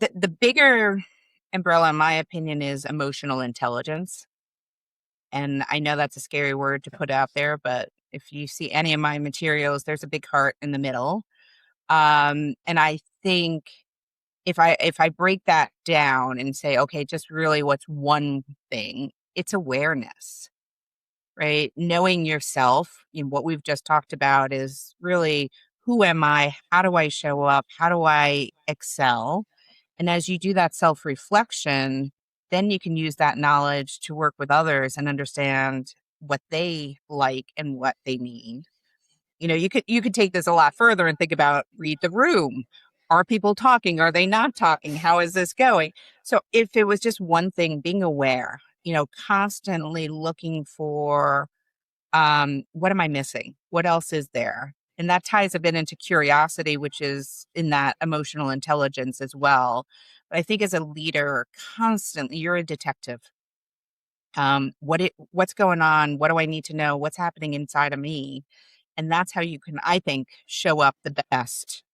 the bigger umbrella, in my opinion, is emotional intelligence. And I know that's a scary word to put out there, but if you see any of my materials, there's a big heart in the middle. And I think if I break that down and say, okay, just really what's one thing, it's awareness, right? Knowing yourself, what we've just talked about is really, who am I? How do I show up? How do I excel? And as you do that self-reflection, then you can use that knowledge to work with others and understand what they like and what they need. You could take this a lot further and think about, read the room. Are people talking? Are they not talking? How is this going? So if it was just one thing, being aware, constantly looking for, what am I missing? What else is there? And that ties a bit into curiosity, which is in that emotional intelligence as well. But I think as a leader, constantly, you're a detective. What's going on? What do I need to know? What's happening inside of me? And that's how you can, I think, show up the best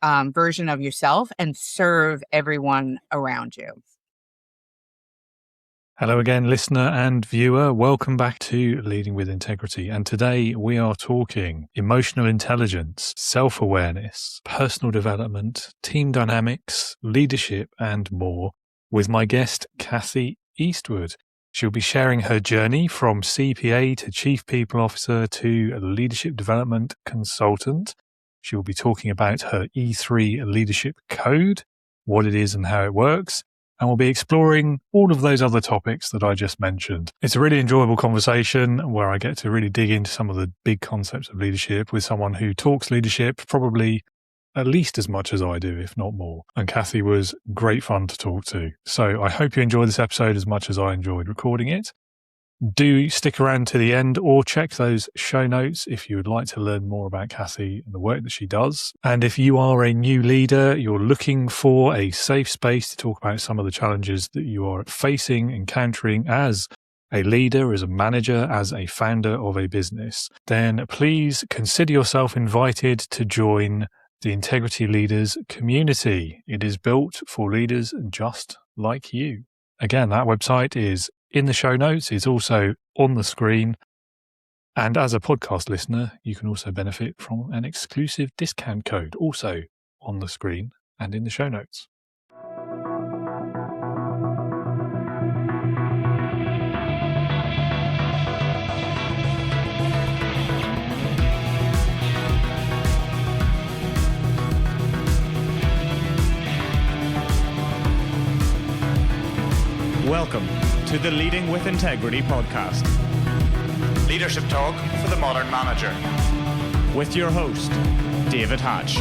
version of yourself and serve everyone around you. Hello again, listener and viewer. Welcome back to Leading with Integrity. And today we are talking emotional intelligence, self-awareness, personal development, team dynamics, leadership, and more with my guest, Kathy Eastwood. She'll be sharing her journey from CPA to Chief People Officer to Leadership Development Consultant. She will be talking about her E3 Leadership Code, what it is and how it works. And we'll be exploring all of those other topics that I just mentioned. It's a really enjoyable conversation where I get to really dig into some of the big concepts of leadership with someone who talks leadership probably at least as much as I do, if not more. And Kathy was great fun to talk to. So I hope you enjoy this episode as much as I enjoyed recording it. Do stick around to the end or check those show notes if you would like to learn more about Kathy and the work that she does. And if you are a new leader, you're looking for a safe space to talk about some of the challenges that you are facing, encountering as a leader, as a manager, as a founder of a business, then please consider yourself invited to join the Integrity Leaders community. It is built for leaders just like you. Again, that website is in the show notes. It's also on the screen. And as a podcast listener, you can also benefit from an exclusive discount code, also on the screen and in the show notes. Welcome to the Leading with Integrity podcast. Leadership talk for the modern manager. With your host, David Hatch.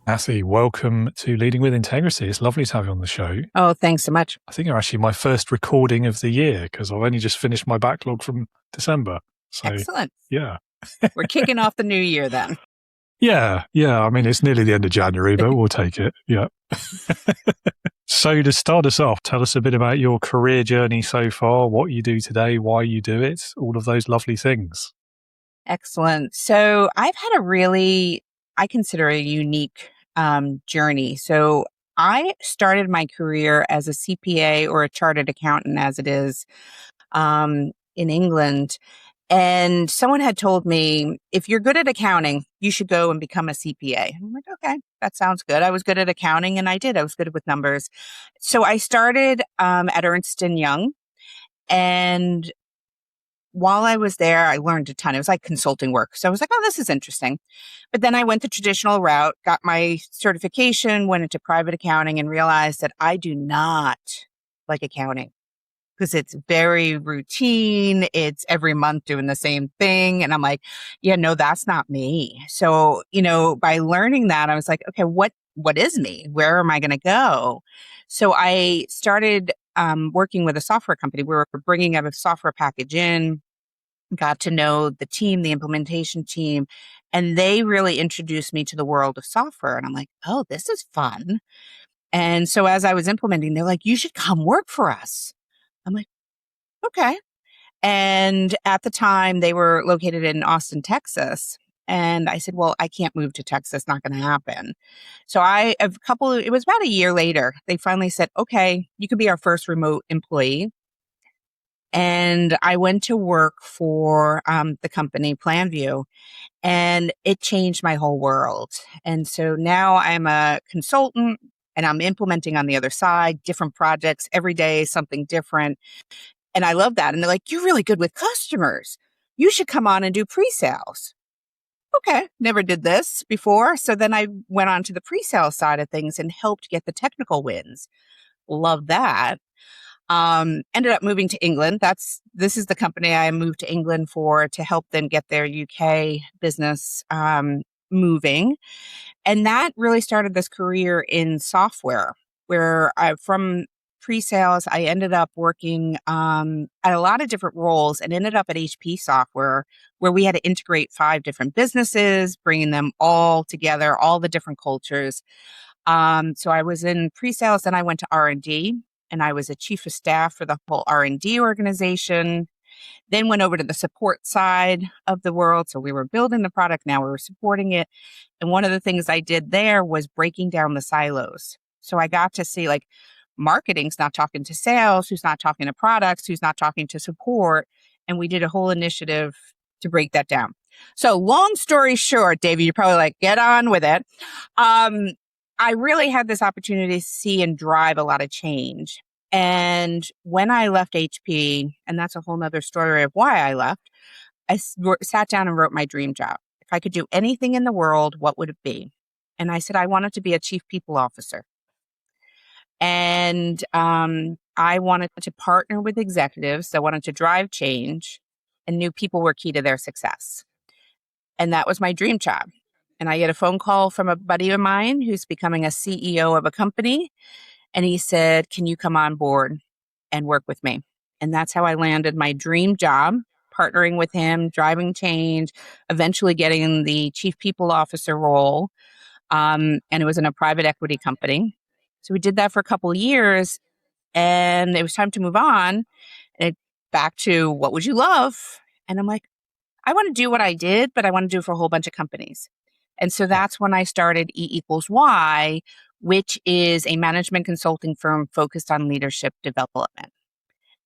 Kathy, welcome to Leading with Integrity. It's lovely to have you on the show. Oh, thanks so much. I think you're actually my first recording of the year because I've only just finished my backlog from December. So, excellent. Yeah. We're kicking off the new year then. Yeah. I mean, it's nearly the end of January, but we'll take it. Yeah. So to start us off, tell us a bit about your career journey so far, what you do today, why you do it, all of those lovely things. Excellent. So I've had I consider a unique journey. So I started my career as a CPA or a chartered accountant as it is in England. And someone had told me, if you're good at accounting, you should go and become a CPA. I'm like, okay, that sounds good. I was good at accounting and I did. I was good with numbers. So I started at Ernst & Young. And while I was there, I learned a ton. It was like consulting work. So I was like, oh, this is interesting. But then I went the traditional route, got my certification, went into private accounting and realized that I do not like accounting. Because it's very routine. It's every month doing the same thing. And I'm like, yeah, no, that's not me. So, by learning that, I was like, okay, what is me? Where am I going to go? So I started working with a software company. We were bringing a software package in, got to know the team, the implementation team, and they really introduced me to the world of software. And I'm like, oh, this is fun. And so as I was implementing, they're like, you should come work for us. I'm like, okay. And at the time they were located in Austin, Texas. And I said, well, I can't move to Texas. Not going to happen. So it was about a year later, they finally said, okay, you could be our first remote employee. And I went to work for the company PlanView, and it changed my whole world. And so now I'm a consultant and I'm implementing on the other side, different projects every day, something different. And I love that. And they're like, you're really good with customers. You should come on and do pre-sales. Okay, never did this before. So then I went on to the pre-sale side of things and helped get the technical wins. Love that. Ended up moving to England. This is the company I moved to England for, to help them get their UK business moving. And that really started this career in software, where from pre-sales, I ended up working at a lot of different roles and ended up at HP Software, where we had to integrate 5 different businesses, bringing them all together, all the different cultures. So I was in pre-sales, then I went to R&D, and I was a chief of staff for the whole R&D organization. Then went over to the support side of the world. So we were building the product, now we were supporting it. And one of the things I did there was breaking down the silos. So I got to see, like, marketing's not talking to sales, who's not talking to products, who's not talking to support. And we did a whole initiative to break that down. So long story short, David, you're probably like, get on with it. I really had this opportunity to see and drive a lot of change. And when I left HP, and that's a whole nother story of why I left, I sat down and wrote my dream job. If I could do anything in the world, what would it be? And I said, I wanted to be a chief people officer. And I wanted to partner with executives. I wanted to drive change, and knew people were key to their success. And that was my dream job. And I get a phone call from a buddy of mine who's becoming a CEO of a company. And he said, can you come on board and work with me? And that's how I landed my dream job, partnering with him, driving change, eventually getting the chief people officer role. And it was in a private equity company. So we did that for a couple of years, and it was time to move on. And back to, what would you love? And I'm like, I want to do what I did, but I want to do it for a whole bunch of companies. And so that's when I started E=Y, which is a management consulting firm focused on leadership development.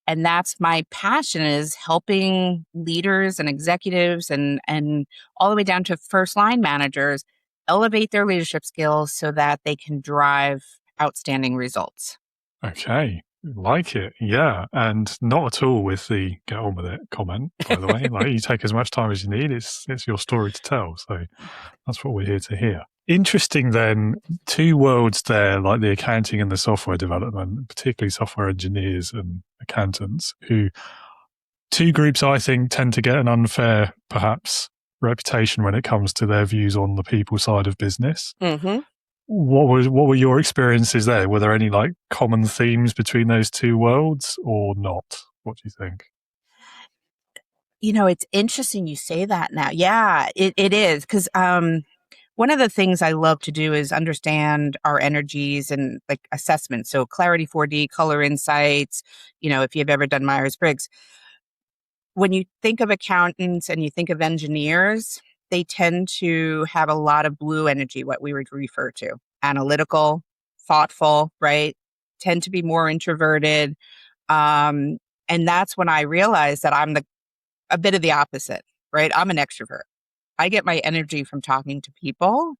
And that's my passion, is helping leaders and executives and all the way down to first line managers elevate their leadership skills so that they can drive outstanding results. Okay. Like it. Yeah. And not at all with the get on with it comment, by the way. Like, you take as much time as you need. It's your story to tell. So that's what we're here to hear. Interesting then, 2 worlds there, like the accounting and the software development, particularly software engineers and accountants, who 2 groups I think tend to get an unfair, perhaps, reputation when it comes to their views on the people side of business. Mm-hmm. What were your experiences there? Were there any like common themes between those 2 worlds or not? What do you think? You know, it's interesting you say that now. Yeah, it is. Because one of the things I love to do is understand our energies and like assessment. So Clarity 4D, color insights, if you've ever done Myers-Briggs. When you think of accountants and you think of engineers, they tend to have a lot of blue energy, what we would refer to. Analytical, thoughtful, right? Tend to be more introverted. And that's when I realized that I'm a bit of the opposite, right? I'm an extrovert. I get my energy from talking to people.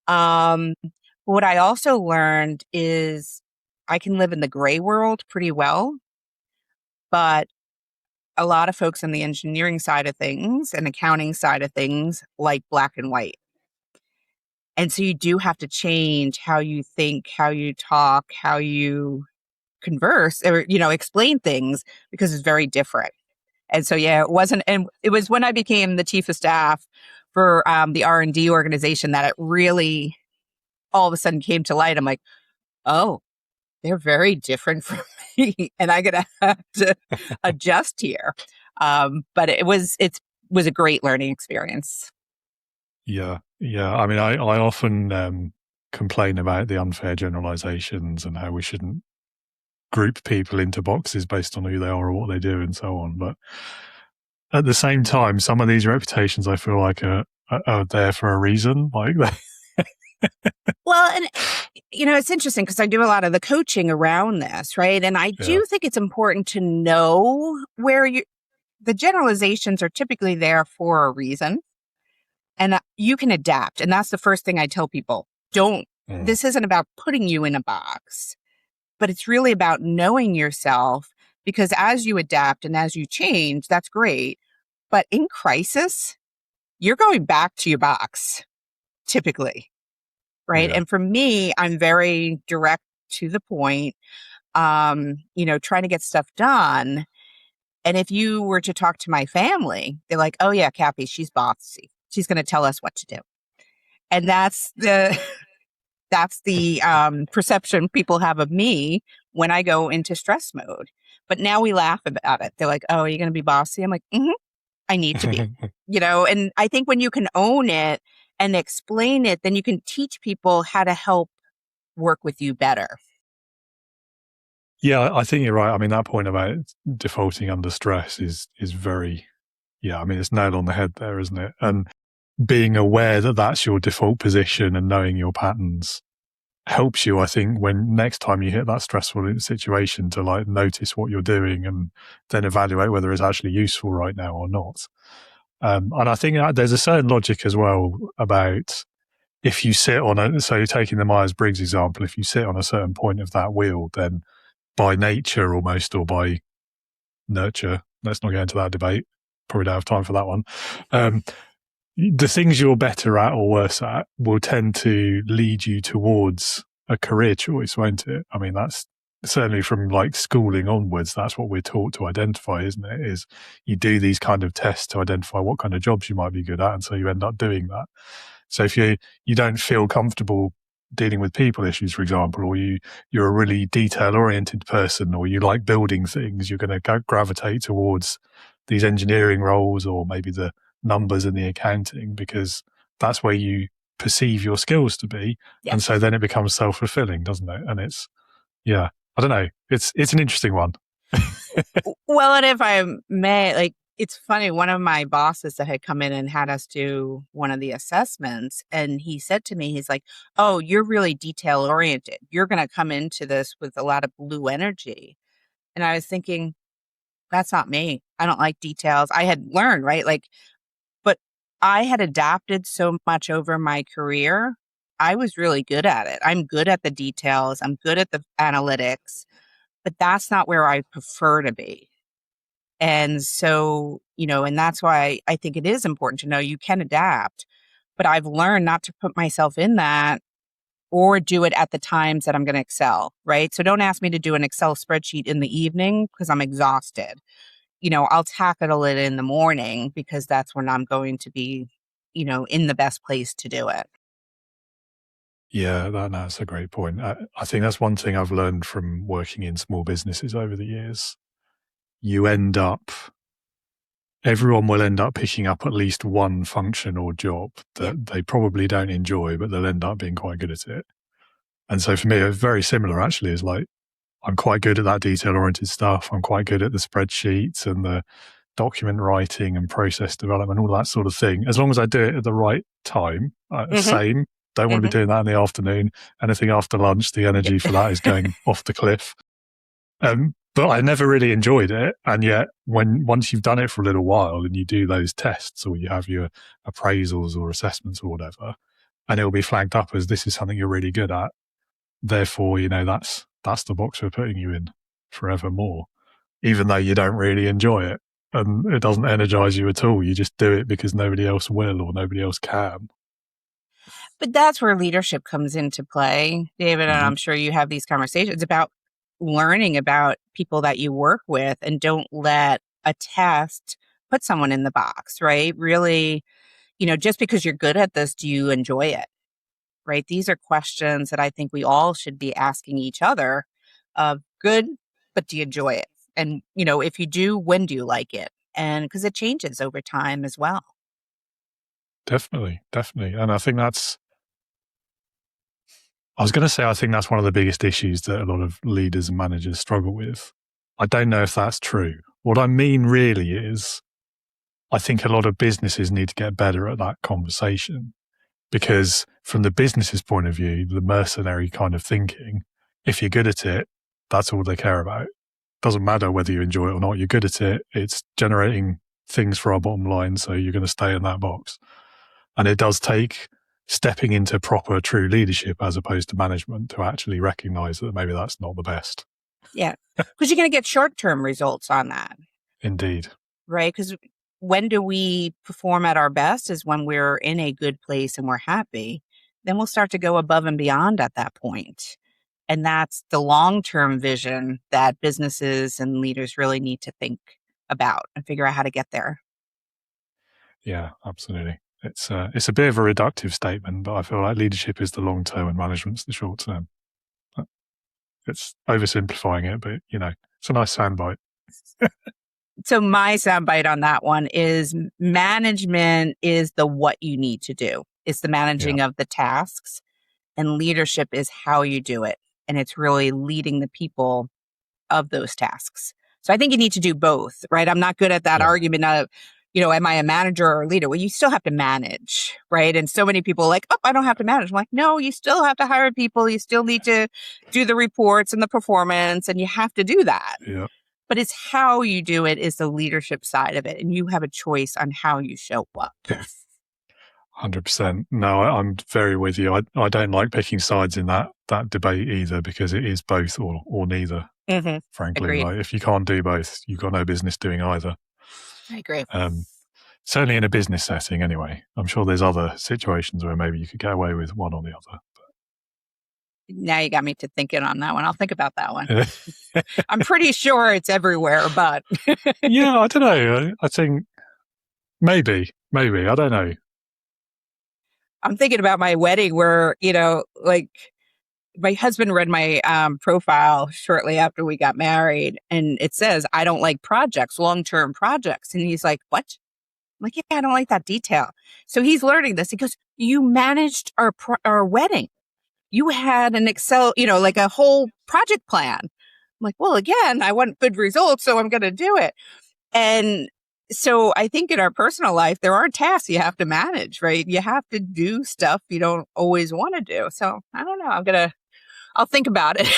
What I also learned is I can live in the gray world pretty well, but a lot of folks on the engineering side of things and accounting side of things like black and white. And so you do have to change how you think, how you talk, how you converse, or, explain things, because it's very different. And so, yeah, it was when I became the chief of staff for the R&D organization that it really all of a sudden came to light. I'm like, oh, they're very different from me, and I'm going to have to adjust here. But it was a great learning experience. Yeah. I mean, I often complain about the unfair generalizations and how we shouldn't group people into boxes based on who they are or what they do and so on. But at the same time, some of these reputations I feel like are are there for a reason. Like Well, and it's interesting because I do a lot of the coaching around this, right? And I yeah, do think it's important to know where the generalizations are typically there for a reason, and you can adapt. And that's the first thing I tell people. This isn't about putting you in a box, but it's really about knowing yourself, because as you adapt and as you change, that's great. But in crisis, you're going back to your box, typically. Right. yeah. And for me, I'm very direct to the point, trying to get stuff done. And if you were to talk to my family, they're like, oh yeah, Kathy, she's bossy. She's going to tell us what to do. And that's the, perception people have of me when I go into stress mode. But now we laugh about it. They're like, oh, are you going to be bossy? I'm like, I need to be, and I think when you can own it and explain it, then you can teach people how to help work with you better. Yeah, I think you're right. I mean, that point about defaulting under stress is very, I mean, it's nailed on the head there, isn't it? And being aware that that's your default position and knowing your patterns helps you, I think, when next time you hit that stressful situation, to like notice what you're doing and then evaluate whether it's actually useful right now or not. And I think there's a certain logic as well about if you sit on so taking the Myers-Briggs example, if you sit on a certain point of that wheel, then by nature almost, or by nurture, let's not get into that debate, probably don't have time for that one, the things you're better at or worse at will tend to lead you towards a career choice, won't it? I mean, that's certainly from like schooling onwards, that's what we're taught to identify, isn't it? Is you do these kind of tests to identify what kind of jobs you might be good at, and so you end up doing that. So if you don't feel comfortable dealing with people issues, for example, or you're a really detail-oriented person, or you like building things, you're going to gravitate towards these engineering roles, or maybe the numbers and the accounting, because that's where you perceive your skills to be. Yes. And so then it becomes self-fulfilling, doesn't it? And it's, I don't know. It's an interesting one. Well, and if I may, it's funny, one of my bosses that had come in and had us do one of the assessments, and he said to me, he's like, oh, you're really detail oriented. You're going to come into this with a lot of blue energy. And I was thinking, that's not me. I don't like details. I had learned, right? But I had adapted so much over my career. I was really good at it. I'm good at the details. I'm good at the analytics, but that's not where I prefer to be. And so, and that's why I think it is important to know you can adapt, but I've learned not to put myself in that or do it at the times that I'm going to excel, right? So don't ask me to do an Excel spreadsheet in the evening because I'm exhausted. I'll tackle it in the morning because that's when I'm going to be, in the best place to do it. Yeah, that's a great point. I think that's one thing I've learned from working in small businesses over the years. Everyone will end up picking up at least one function or job that they probably don't enjoy, but they'll end up being quite good at it. And so for me, it's very similar actually. Is like, I'm quite good at that detail-oriented stuff. I'm quite good at the spreadsheets and the document writing and process development, all that sort of thing. As long as I do it at the right time, same. Don't want to be doing that in the afternoon. Anything after lunch, the energy for that is going off the cliff. But I never really enjoyed it. And yet once you've done it for a little while and you do those tests, or you have your appraisals or assessments or whatever, and it'll be flagged up as this is something you're really good at. Therefore, that's the box we're putting you in forevermore, even though you don't really enjoy it and it doesn't energize you at all. You just do it because nobody else will or nobody else can. But that's where leadership comes into play, David. And I'm sure you have these conversations about learning about people that you work with, and don't let a test put someone in the box, right? Really, just because you're good at this, do you enjoy it? Right? These are questions that I think we all should be asking each other of good, but do you enjoy it? And, if you do, when do you like it? And because it changes over time as well. Definitely. And I think I think that's one of the biggest issues that a lot of leaders and managers struggle with. I don't know if that's true. What I mean really is, I think a lot of businesses need to get better at that conversation, because from the business's point of view, the mercenary kind of thinking, if you're good at it, that's all they care about. Doesn't matter whether you enjoy it or not, you're good at it. It's generating things for our bottom line, so you're going to stay in that box. And it does take stepping into proper, true leadership as opposed to management to actually recognize that maybe that's not the best. Yeah, because you're going to get short-term results on that. Indeed. Right? Because when do we perform at our best is when we're in a good place and we're happy. Then we'll start to go above and beyond at that point. And that's the long-term vision that businesses and leaders really need to think about and figure out how to get there. Yeah, absolutely. It's a bit of a reductive statement, but I feel like leadership is the long term and management's the short term. It's oversimplifying it, but it's a nice soundbite. So my soundbite on that one is management is the what you need to do. It's the managing of the tasks, and leadership is how you do it. And it's really leading the people of those tasks. So I think you need to do both, right? I'm not good at that argument of, am I a manager or a leader? Well, you still have to manage, right? And so many people are like, I don't have to manage. I'm like, no, you still have to hire people. You still need to do the reports and the performance, and you have to do that. Yeah. But it's how you do it is the leadership side of it. And you have a choice on how you show up. 100%. No, I'm very with you. I don't like picking sides in that debate either, because it is both or neither, frankly. Agreed. Like, if you can't do both, you've got no business doing either. I agree. Certainly in a business setting anyway. I'm sure there's other situations where maybe you could get away with one or the other. Now you got me to thinking on that one. I'll think about that one. I'm pretty sure it's everywhere, but... Yeah, I don't know. I think maybe. I don't know. I'm thinking about my wedding where, my husband read my profile shortly after we got married, and it says, I don't like projects, long-term projects. And he's like, what? I'm like, yeah, I don't like that detail. So he's learning this. He goes, you managed our wedding. You had an Excel, like a whole project plan. I'm like, well, again, I want good results, so I'm going to do it. And so I think in our personal life, there are tasks you have to manage, right? You have to do stuff you don't always want to do. So I don't know. I'll think about it.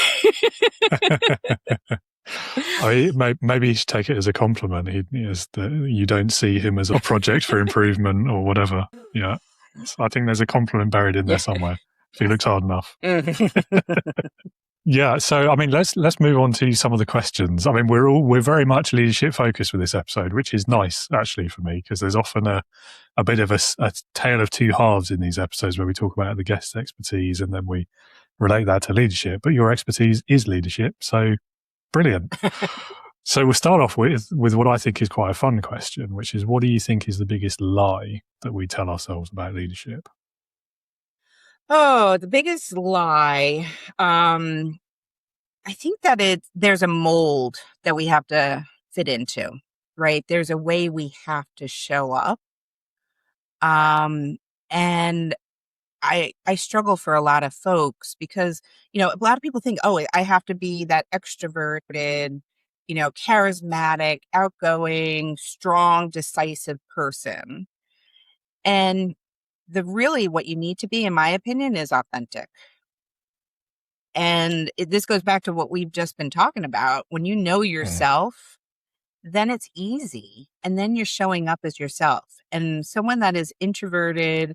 Maybe you should take it as a compliment. You don't see him as a project for improvement or whatever. Yeah. So I think there's a compliment buried in there somewhere if he looks hard enough. Yeah. So, let's move on to some of the questions. We're very much leadership focused with this episode, which is nice actually for me, because there's often a bit of a tale of two halves in these episodes where we talk about the guest's expertise and then we relate that to leadership. But your expertise is leadership. So brilliant. So we'll start off with what I think is quite a fun question, which is, what do you think is the biggest lie that we tell ourselves about leadership? Oh, the biggest lie. I think that there's a mold that we have to fit into, right? There's a way we have to show up. And I struggle for a lot of folks because, a lot of people think, I have to be that extroverted, charismatic, outgoing, strong, decisive person. And what you need to be, in my opinion, is authentic. And this goes back to what we've just been talking about. When you know yourself, then it's easy. And then you're showing up as yourself. And someone that is introverted,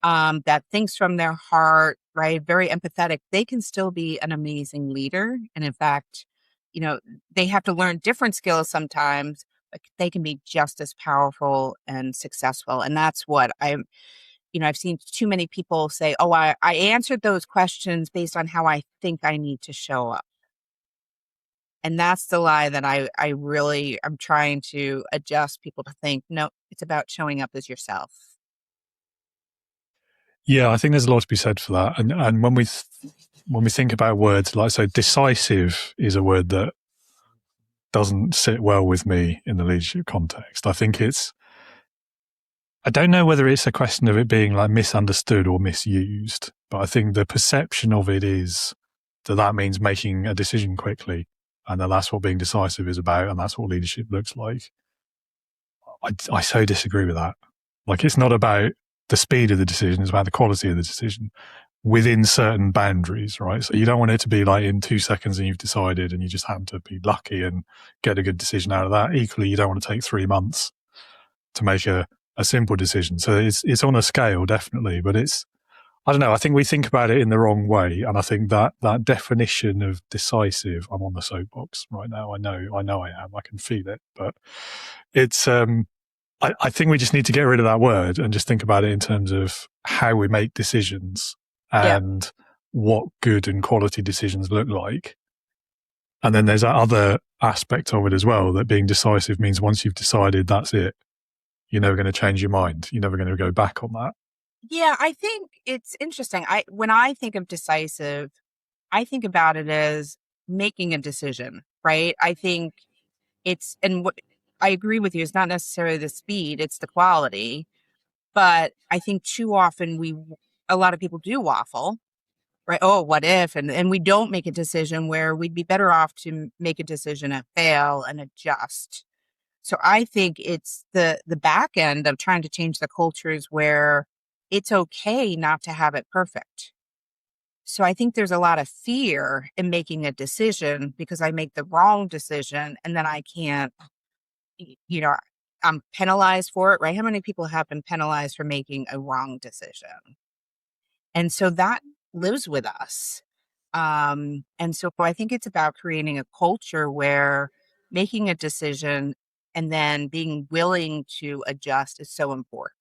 that thinks from their heart, right, very empathetic, they can still be an amazing leader. And in fact, they have to learn different skills sometimes, but they can be just as powerful and successful. And that's what I've seen too many people say, I answered those questions based on how I think I need to show up. And that's the lie that I'm trying to adjust people to think, no, it's about showing up as yourself. Yeah, I think there's a lot to be said for that. And when we think about words, like, so decisive is a word that doesn't sit well with me in the leadership context. I don't know whether it's a question of it being like misunderstood or misused, but I think the perception of it is that means making a decision quickly, and that's what being decisive is about, and that's what leadership looks like. I so disagree with that. Like, it's not about the speed of the decision, it's about the quality of the decision within certain boundaries, right? So you don't want it to be like in 2 seconds and you've decided and you just happen to be lucky and get a good decision out of that. Equally, you don't want to take 3 months to make a simple decision. So it's on a scale, definitely, but I don't know. I think we think about it in the wrong way. And I think that definition of decisive, I'm on the soapbox right now. I know I am. I can feel it, but it's, I think we just need to get rid of that word and just think about it in terms of how we make decisions and what good and quality decisions look like. And then there's that other aspect of it as well, that being decisive means once you've decided, that's it. You're never going to change your mind. You're never going to go back on that. Yeah, I think it's interesting. When I think of decisive, I think about it as making a decision, right? I think what I agree with you, it's not necessarily the speed, it's the quality. But I think too often a lot of people do waffle, right? Oh, what if? And we don't make a decision where we'd be better off to make a decision and fail and adjust. So I think it's the back end of trying to change the cultures where it's okay not to have it perfect. So I think there's a lot of fear in making a decision because I make the wrong decision and then I can't, you know, I'm penalized for it, right? How many people have been penalized for making a wrong decision? And so that lives with us. And so I think it's about creating a culture where making a decision and then being willing to adjust is so important.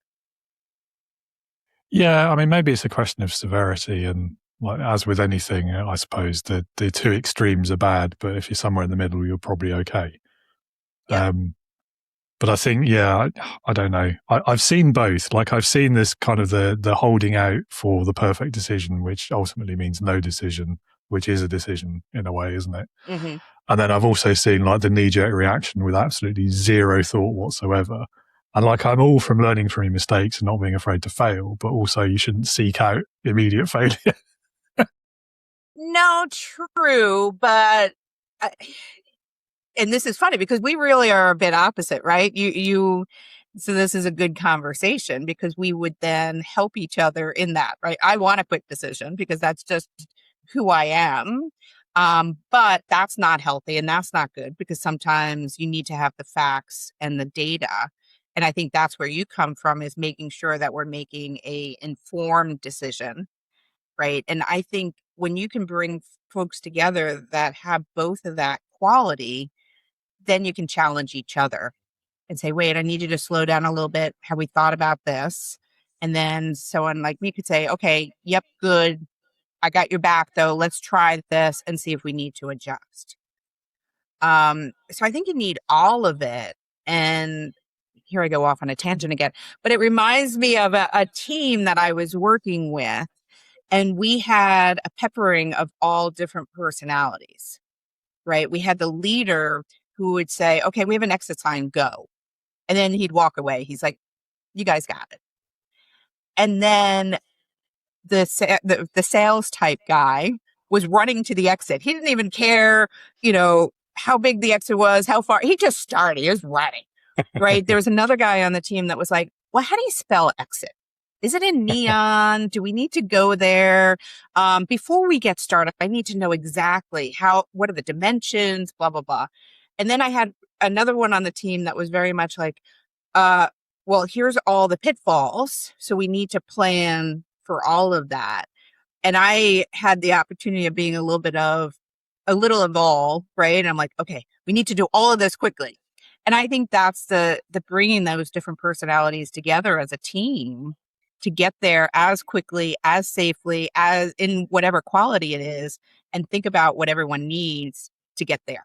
Yeah, I mean, maybe it's a question of severity, and like as with anything, I suppose the two extremes are bad, but if you're somewhere in the middle, you're probably okay. Yeah. But I think, I don't know. I've seen both. Like, I've seen this kind of the holding out for the perfect decision, which ultimately means no decision, which is a decision in a way, isn't it? Mm-hmm. And then I've also seen like the knee-jerk reaction with absolutely zero thought whatsoever. And like, I'm all from learning from your mistakes and not being afraid to fail, but also you shouldn't seek out immediate failure. No, true. But and this is funny because we really are a bit opposite, right? So this is a good conversation because we would then help each other in that, right? I want a quick decision because that's just who I am. But that's not healthy and that's not good because sometimes you need to have the facts and the data. And I think that's where you come from, is making sure that we're making a informed decision, right? And I think when you can bring folks together that have both of that quality, then you can challenge each other and say, wait, I need you to slow down a little bit. Have we thought about this? And then someone like me could say, okay, yep, good. I got your back though. Let's try this and see if we need to adjust. So I think you need all of it. And here I go off on a tangent again, but it reminds me of a team that I was working with, and we had a peppering of all different personalities, right? We had the leader who would say, okay, we have an exit sign, go. And then he'd walk away. He's like, you guys got it. And then the sales type guy was running to the exit. He didn't even care, how big the exit was, how far. He just started. He was running, right? There was another guy on the team that was like, well, how do you spell exit? Is it in neon? Do we need to go there? Before we get started, I need to know exactly what are the dimensions, blah, blah, blah. And then I had another one on the team that was very much like, well, here's all the pitfalls. So we need to plan for all of that. And I had the opportunity of being a little of all, right? And I'm like, okay, we need to do all of this quickly. And I think that's the bringing those different personalities together as a team to get there as quickly, as safely, as in whatever quality it is, and think about what everyone needs to get there.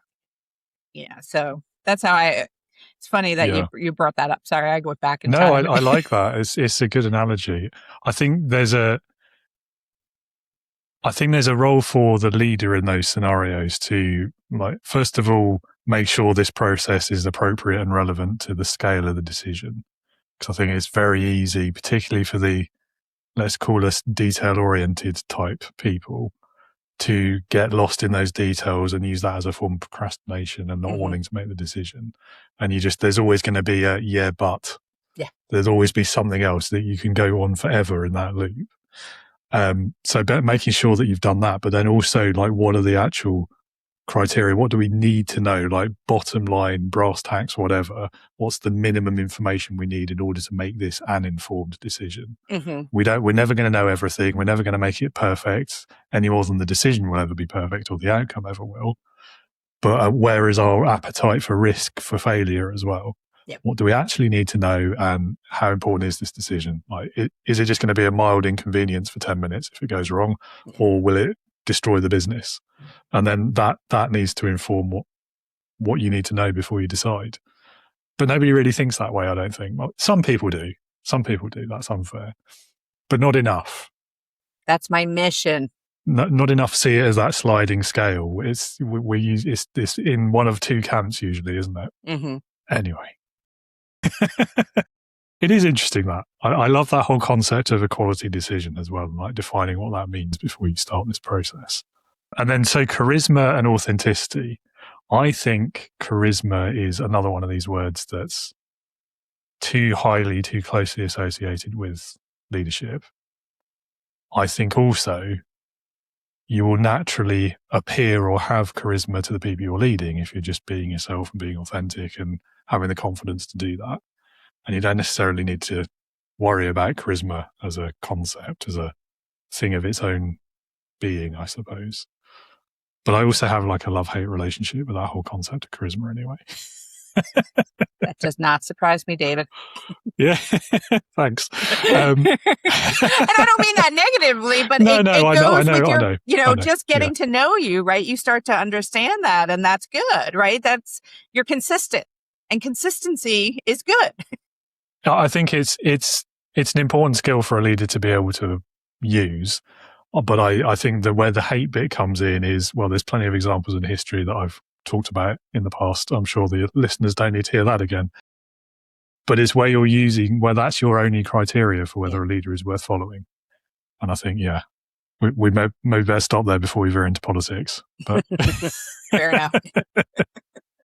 Yeah. So that's how it's funny that you brought that up. Sorry, I go back in time. No, I like that. It's a good analogy. I think there's a role for the leader in those scenarios to, like, first of all, make sure this process is appropriate and relevant to the scale of the decision. Because I think it's very easy, particularly for the, let's call us detail-oriented type people, to get lost in those details and use that as a form of procrastination and not Mm-hmm. wanting to make the decision. And there's always going to be a but. Yeah. There's always be something else that you can go on forever in that loop. So making sure that you've done that, but then also like, what are the actual criteria? What do we need to know? Like bottom line, brass tacks, whatever. What's the minimum information we need in order to make this an informed decision? Mm-hmm. We're never going to know everything. We're never going to make it perfect any more than the decision will ever be perfect or the outcome ever will. But where is our appetite for risk, for failure as well? Yep. What do we actually need to know, and how important is this decision? Like, is it just going to be a mild inconvenience for 10 minutes if it goes wrong, or will it destroy the business? And then that needs to inform what you need to know before you decide. But nobody really thinks that way, I don't think. Well, some people do. That's unfair. But not enough. That's my mission. Not enough see it as that sliding scale. It's in one of two camps usually, isn't it? Mm-hmm. Anyway. It is interesting that. I love that whole concept of a quality decision as well, like defining what that means before you start this process. And then, so charisma and authenticity. I think charisma is another one of these words that's too closely associated with leadership. I think also you will naturally appear or have charisma to the people you're leading if you're just being yourself and being authentic and having the confidence to do that. And you don't necessarily need to worry about charisma as a concept, as a thing of its own being, I suppose. But I also have like a love-hate relationship with that whole concept of charisma anyway. That does not surprise me, David. Yeah, thanks. And I don't mean that negatively, but it goes with your, just getting to know you, right? You start to understand that, and that's good, right? You're consistent, and consistency is good. I think it's an important skill for a leader to be able to use. But I think that where the hate bit comes in is, well, there's plenty of examples in history that I've talked about in the past. I'm sure the listeners don't need to hear that again. But it's where you're using, where that's your only criteria for whether a leader is worth following. And I think, we may better stop there before we veer into politics. But fair enough.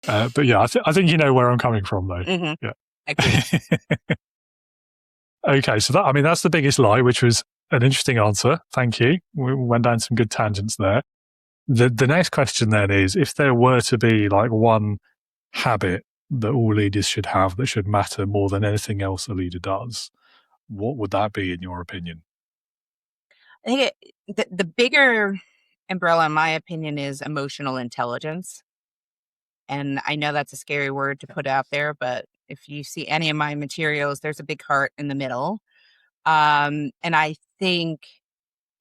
But yeah, I think you know where I'm coming from, though. Mm-hmm. Yeah. Agreed. Okay, so that's the biggest lie, which was an interesting answer. Thank you. We went down some good tangents there. The next question then is, if there were to be like one habit that all leaders should have that should matter more than anything else a leader does, what would that be in your opinion? I think the bigger umbrella, in my opinion, is emotional intelligence. And I know that's a scary word to put out there, but if you see any of my materials, there's a big heart in the middle. And I think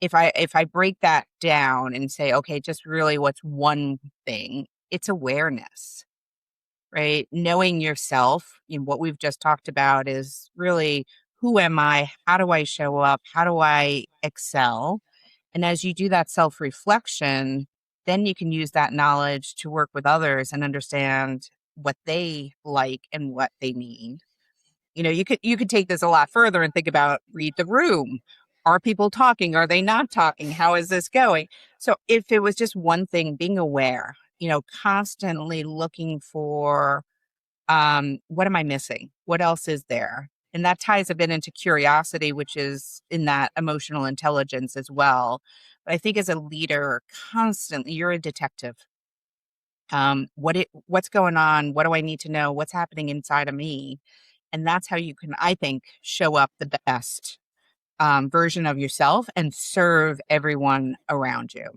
if I break that down and say, okay, just really what's one thing, it's awareness, right? Knowing yourself. What we've just talked about is really, who am I? How do I show up? How do I excel? And as you do that self-reflection, then you can use that knowledge to work with others and understand what they like and what they need. You could take this a lot further and think about, read the room. Are people talking? Are they not talking? How is this going? So if it was just one thing, being aware, constantly looking for, what am I missing? What else is there? And that ties a bit into curiosity, which is in that emotional intelligence as well. But I think as a leader, constantly, you're a detective. What's going on? What do I need to know? What's happening inside of me? And that's how you can, I think, show up the best version of yourself and serve everyone around you.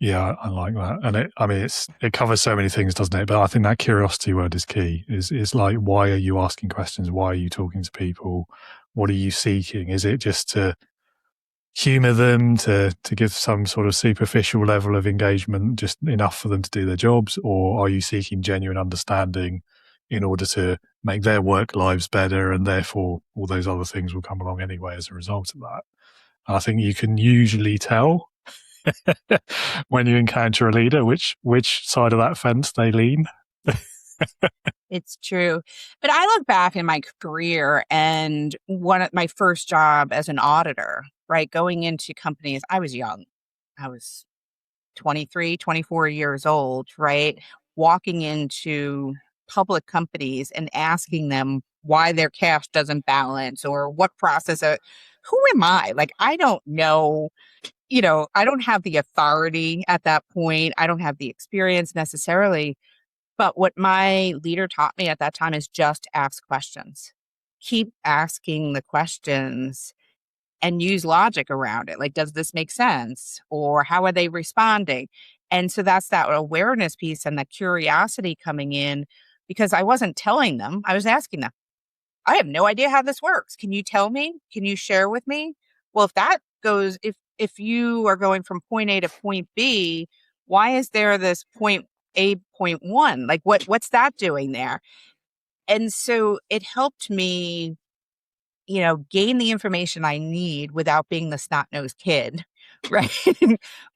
Yeah, I like that. And it covers so many things, doesn't it? But I think that curiosity word is key. Is like, why are you asking questions? Why are you talking to people? What are you seeking? Is it just to humor them, to give some sort of superficial level of engagement, just enough for them to do their jobs? Or are you seeking genuine understanding in order to make their work lives better, and therefore all those other things will come along anyway as a result of that? And I think you can usually tell when you encounter a leader which side of that fence they lean. It's true. But I look back in my career, and one of my first job as an auditor, right, going into companies, I was young. I was 23, 24 years old, right? Walking into public companies and asking them why their cash doesn't balance or what process. Who am I? Like, I don't know. I don't have the authority at that point. I don't have the experience necessarily. But what my leader taught me at that time is just ask questions. Keep asking the questions and use logic around it. Like, does this make sense? Or how are they responding? And so that's that awareness piece and the curiosity coming in, because I wasn't telling them, I was asking them, I have no idea how this works. Can you tell me? Can you share with me? Well, if you are going from point A to point B, why is there this point A, point one? Like, what's that doing there? And so it helped me, gain the information I need without being the snot-nosed kid, right?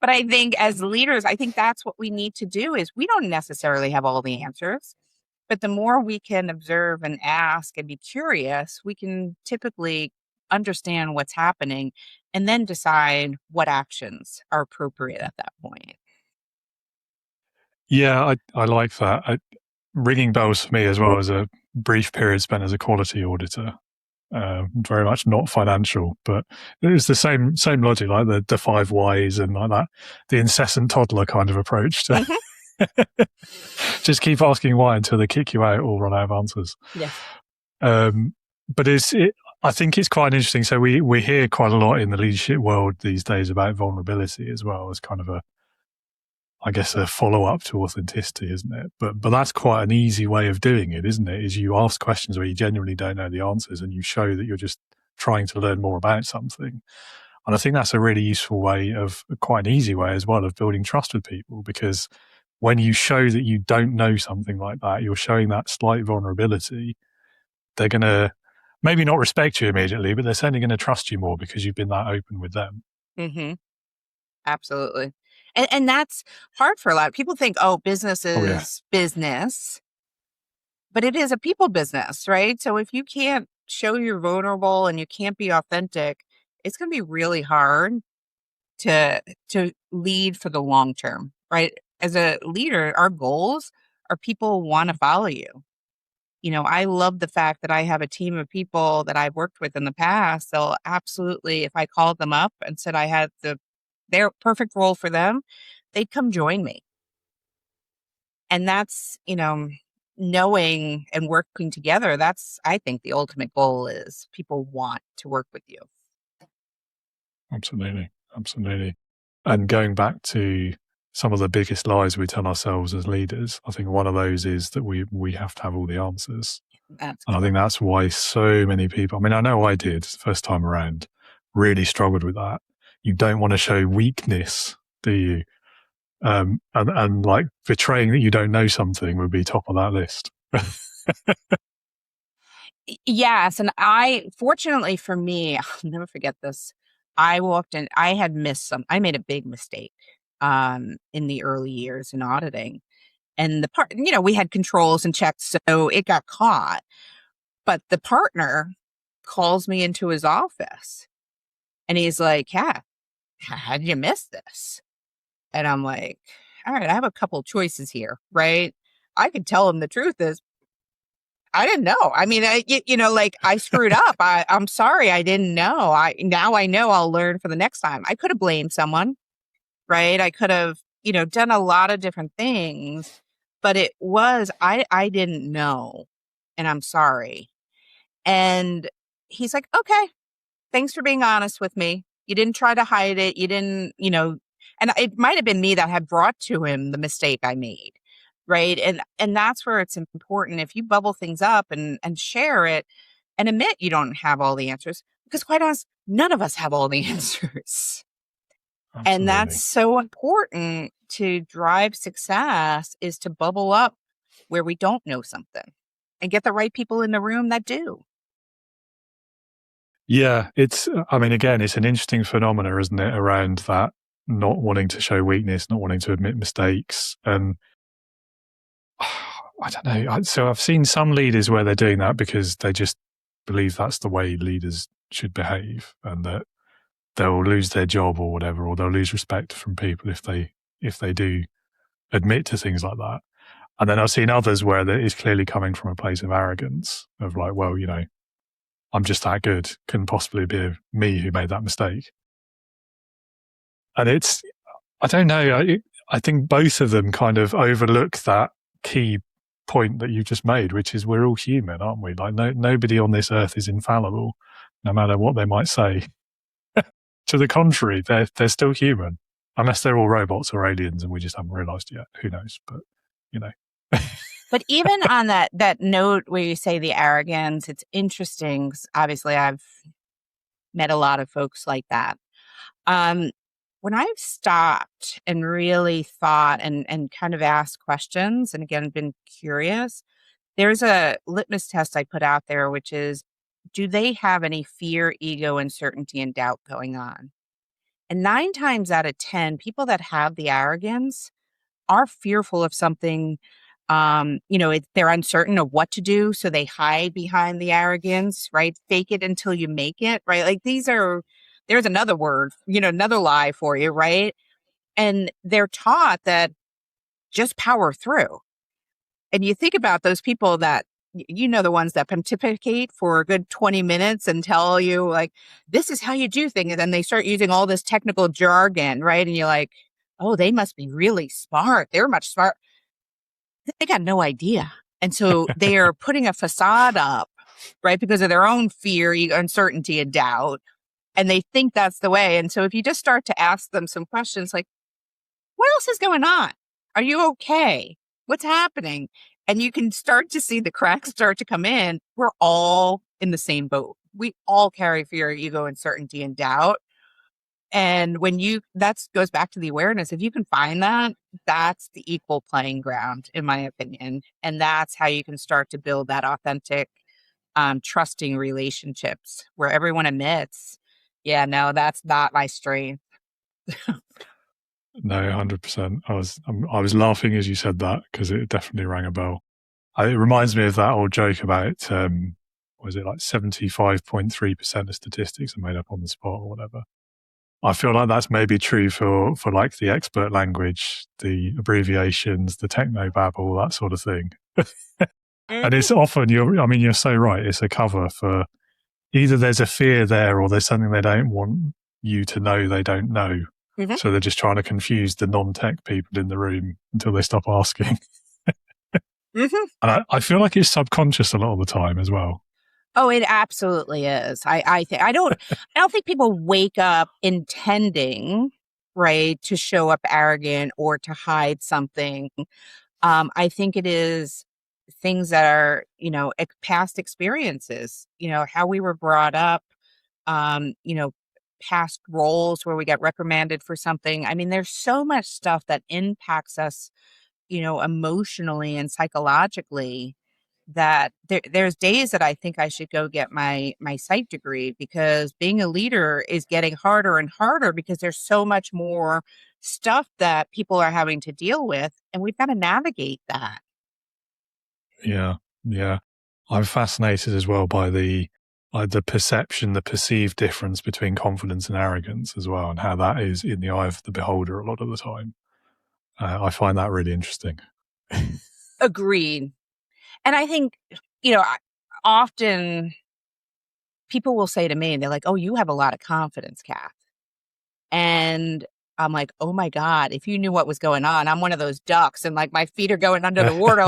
But I think as leaders, I think that's what we need to do is we don't necessarily have all the answers, but the more we can observe and ask and be curious, we can typically understand what's happening and then decide what actions are appropriate at that point. Yeah, I like that. Ringing bells for me as well as a brief period spent as a quality auditor. Very much not financial, but it's the same logic, like the 5 whys and like that, the incessant toddler kind of approach to just keep asking why until they kick you out or run out of answers. Yeah. But I think it's quite interesting. So we hear quite a lot in the leadership world these days about vulnerability as well as kind of a follow-up to authenticity, isn't it? But that's quite an easy way of doing it, isn't it? Is you ask questions where you genuinely don't know the answers and you show that you're just trying to learn more about something. And I think that's a really useful way quite an easy way as well of building trust with people, because when you show that you don't know something like that, you're showing that slight vulnerability. They're going to maybe not respect you immediately, but they're certainly going to trust you more because you've been that open with them. Mm-hmm. Absolutely. And that's hard for a lot of people. Think, business is business, but it is a people business, right? So if you can't show you're vulnerable and you can't be authentic, it's going to be really hard to lead for the long term, right? As a leader, our goals are people want to follow you. I love the fact that I have a team of people that I've worked with in the past. They'll absolutely, if I called them up and said I had their perfect role for them, they'd come join me. And that's, knowing and working together. That's, I think, the ultimate goal is people want to work with you. Absolutely. Absolutely. And going back to some of the biggest lies we tell ourselves as leaders, I think one of those is that we have to have all the answers. And I think that's why so many people, I know I did first time around, really struggled with that. You don't want to show weakness, do you? And like betraying that you don't know something would be top of that list. Yes. And fortunately for me, I'll never forget this. I walked in, I made a big mistake in the early years in auditing. And we had controls and checks, so it got caught. But the partner calls me into his office and he's like, "Yeah, how did you miss this?" And I'm like, all right, I have a couple choices here, right? I could tell him the truth is, I didn't know. I screwed up. I'm sorry, I didn't know. Now I know, I'll learn for the next time. I could have blamed someone, right? I could have, done a lot of different things, but it was, I didn't know, and I'm sorry. And he's like, okay, thanks for being honest with me. You didn't try to hide it. You didn't, and it might have been me that had brought to him the mistake I made. Right. And that's where it's important. If you bubble things up and share it and admit you don't have all the answers, because quite honest, none of us have all the answers. Absolutely. And that's so important to drive success, is to bubble up where we don't know something and get the right people in the room that do. Yeah, again, it's an interesting phenomena, isn't it, around that not wanting to show weakness, not wanting to admit mistakes. And I don't know. So I've seen some leaders where they're doing that because they just believe that's the way leaders should behave, and that they'll lose their job or whatever, or they'll lose respect from people if they do admit to things like that. And then I've seen others where that is clearly coming from a place of arrogance of like, well, I'm just that good. Couldn't possibly be me who made that mistake. And I don't know. I think both of them kind of overlook that key point that you just made, which is we're all human, aren't we? Like nobody on this earth is infallible, no matter what they might say. To the contrary, they're still human, unless they're all robots or aliens and we just haven't realized yet. Who knows? But But even on that note where you say the arrogance, it's interesting. 'Cause obviously, I've met a lot of folks like that. When I've stopped and really thought and kind of asked questions and again been curious, there's a litmus test I put out there, which is, do they have any fear, ego, uncertainty, and doubt going on? And 9 times out of 10, people that have the arrogance are fearful of something. They're uncertain of what to do, so they hide behind the arrogance, right? Fake it until you make it, right? Like there's another word, another lie for you, right? And they're taught that just power through. And you think about those people that, the ones that pontificate for a good 20 minutes and tell you like, this is how you do things. And then they start using all this technical jargon, right? And you're like, oh, they must be really smart. They're much smart. They got no idea. And so they are putting a facade up, right? Because of their own fear, uncertainty, and doubt. And they think that's the way. And so if you just start to ask them some questions like, what else is going on? Are you okay? What's happening? And you can start to see the cracks start to come in. We're all in the same boat. We all carry fear, ego, uncertainty, and doubt. And that goes back to the awareness. If you can find that, that's the equal playing ground, in my opinion. And that's how you can start to build that authentic, trusting relationships where everyone admits, yeah, no, that's not my strength. No, 100%. I was laughing as you said that because it definitely rang a bell. It reminds me of that old joke about, was it like 75.3% of statistics are made up on the spot or whatever. I feel like that's maybe true for like the expert language, the abbreviations, the techno babble, that sort of thing. And it's often, you're so right. It's a cover for either there's a fear there or there's something they don't want you to know they don't know. Mm-hmm. So they're just trying to confuse the non-tech people in the room until they stop asking. Mm-hmm. And I feel like it's subconscious a lot of the time as well. Oh, it absolutely is. I don't think people wake up intending, right, to show up arrogant or to hide something. I think it is things that are, past experiences, how we were brought up, past roles where we got reprimanded for something. I mean, there's so much stuff that impacts us, emotionally and psychologically, that there's days that I think I should go get my psych degree, because being a leader is getting harder and harder because there's so much more stuff that people are having to deal with, and we've got to navigate that. Yeah. I'm fascinated as well by the perception, the perceived difference between confidence and arrogance as well, and how that is in the eye of the beholder a lot of the time. I find that really interesting. Agreed. And I think, often people will say to me, they're like, oh, you have a lot of confidence, Kath. And I'm like, oh my God, if you knew what was going on, I'm one of those ducks and like my feet are going under the water.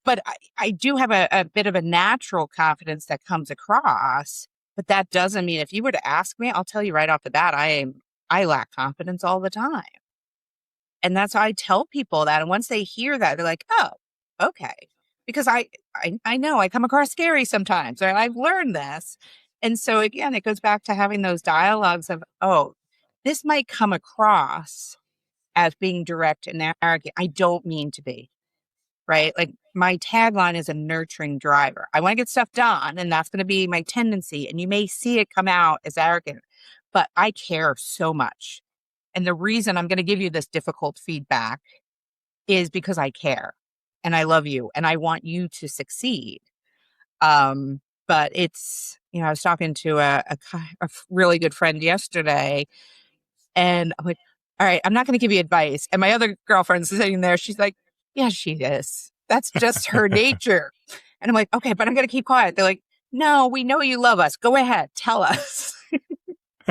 But I do have a bit of a natural confidence that comes across, but that doesn't mean if you were to ask me, I'll tell you right off the bat, I lack confidence all the time. And that's how I tell people that. And once they hear that, they're like, oh, okay. Because I know I come across scary sometimes, right? I've learned this. And so again, it goes back to having those dialogues of, oh, this might come across as being direct and arrogant. I don't mean to be, right? Like my tagline is a nurturing driver. I want to get stuff done, and that's going to be my tendency. And you may see it come out as arrogant, but I care so much. And the reason I'm going to give you this difficult feedback is because I care and I love you and I want you to succeed. but it's, I was talking to a really good friend yesterday, and I'm like, all right, I'm not going to give you advice. And my other girlfriend's sitting there. She's like, yeah, she is. That's just her nature. And I'm like, okay, but I'm going to keep quiet. They're like, no, we know you love us. Go ahead. Tell us.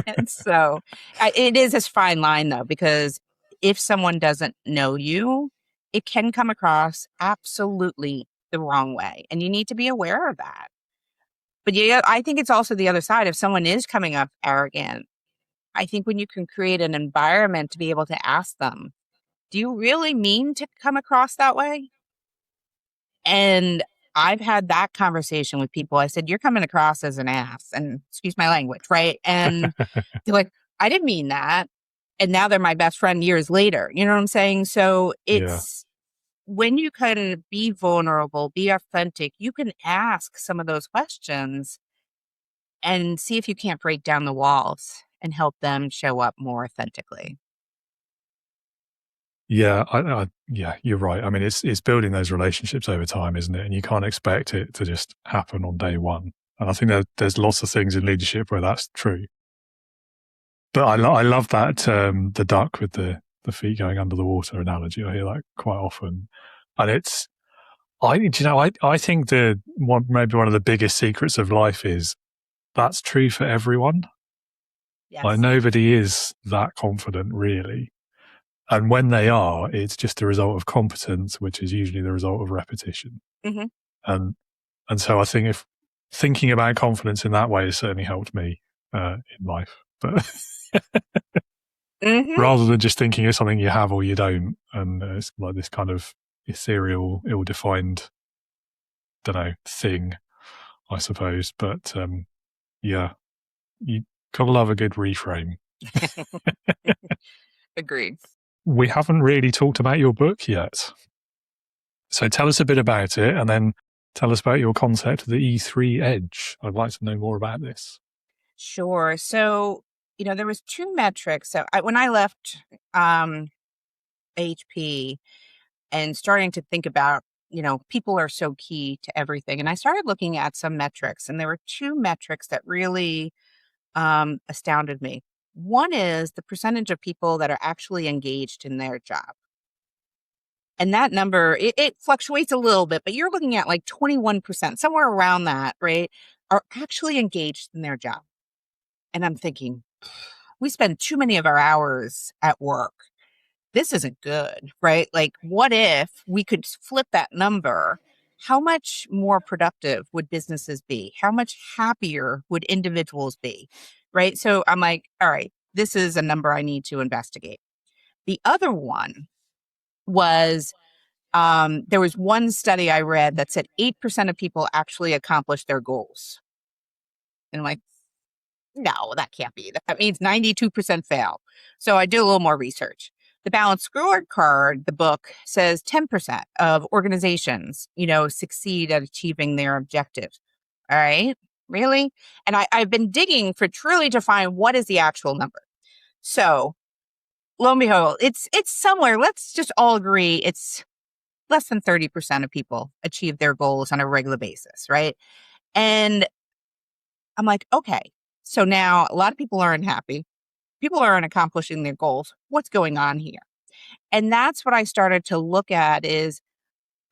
And so it is this fine line, though, because if someone doesn't know you, it can come across absolutely the wrong way. And you need to be aware of that. But yeah, I think it's also the other side. If someone is coming up arrogant, I think when you can create an environment to be able to ask them, do you really mean to come across that way? And I've had that conversation with people. I said, you're coming across as an ass, and excuse my language, right? And they're like, I didn't mean that. And now they're my best friend years later. You know what I'm saying? So Yeah. it's when you can be vulnerable, be authentic, you can ask some of those questions and see if you can't break down the walls and help them show up more authentically. Yeah, yeah, you're right. I mean, it's building those relationships over time, isn't it? And you can't expect it to just happen on day one. And I think there's lots of things in leadership where that's true. But I love that the duck with the feet going under the water analogy. I hear that quite often, and I think maybe one of the biggest secrets of life is that's true for everyone. Yes. Like nobody is that confident really. And when they are, it's just a result of competence, which is usually the result of repetition. Mm-hmm. And so I think if thinking about confidence in that way has certainly helped me in life. But Mm-hmm. rather than just thinking it's something you have or you don't, and it's like this kind of ethereal, ill-defined, thing, I suppose. But yeah, you gotta love a good reframe. Agreed. We haven't really talked about your book yet. So tell us a bit about it, and then tell us about your concept of the E3 Edge. I'd like to know more about this. Sure. So, there was two metrics. So when I left HP and starting to think about, people are so key to everything. And I started looking at some metrics, and there were two metrics that really astounded me. One is the percentage of people that are actually engaged in their job. And that number, it fluctuates a little bit, but you're looking at like 21%, somewhere around that, right, are actually engaged in their job. And I'm thinking, we spend too many of our hours at work. This isn't good, right? Like, what if we could flip that number? How much more productive would businesses be? How much happier would individuals be, right? So I'm like, all right, this is a number I need to investigate. The other one was there was one study I read that said 8% of people actually accomplish their goals. And I'm like, no, that can't be. That means 92% fail. So I did a little more research. The Balanced Scorecard, the book, says 10% of organizations, succeed at achieving their objectives. All right, really? And I've been digging for truly to find what is the actual number. So lo and behold, it's somewhere. Let's just all agree it's less than 30% of people achieve their goals on a regular basis, right? And I'm like, okay, so now a lot of people are unhappy. People aren't accomplishing their goals. What's going on here? And that's what I started to look at is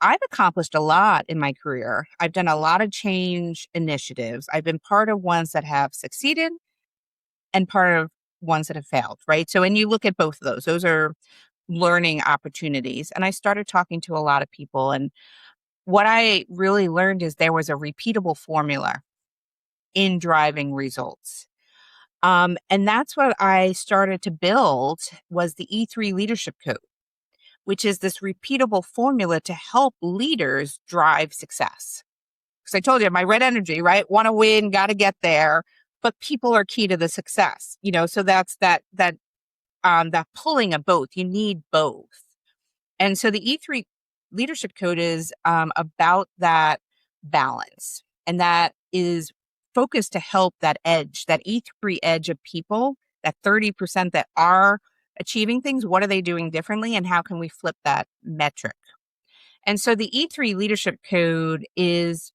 I've accomplished a lot in my career. I've done a lot of change initiatives. I've been part of ones that have succeeded and part of ones that have failed, right? So when you look at both of those are learning opportunities. And I started talking to a lot of people. And what I really learned is there was a repeatable formula in driving results. And that's what I started to build was the E3 Leadership Code, which is this repeatable formula to help leaders drive success. Because I told you, my red energy, right? Want to win, got to get there, but people are key to the success. So that's that pulling of both. You need both. And so the E3 Leadership Code is about that balance, and that is focused to help that edge, that E3 edge of people, that 30% that are achieving things. What are they doing differently, and how can we flip that metric? And so the E3 Leadership Code is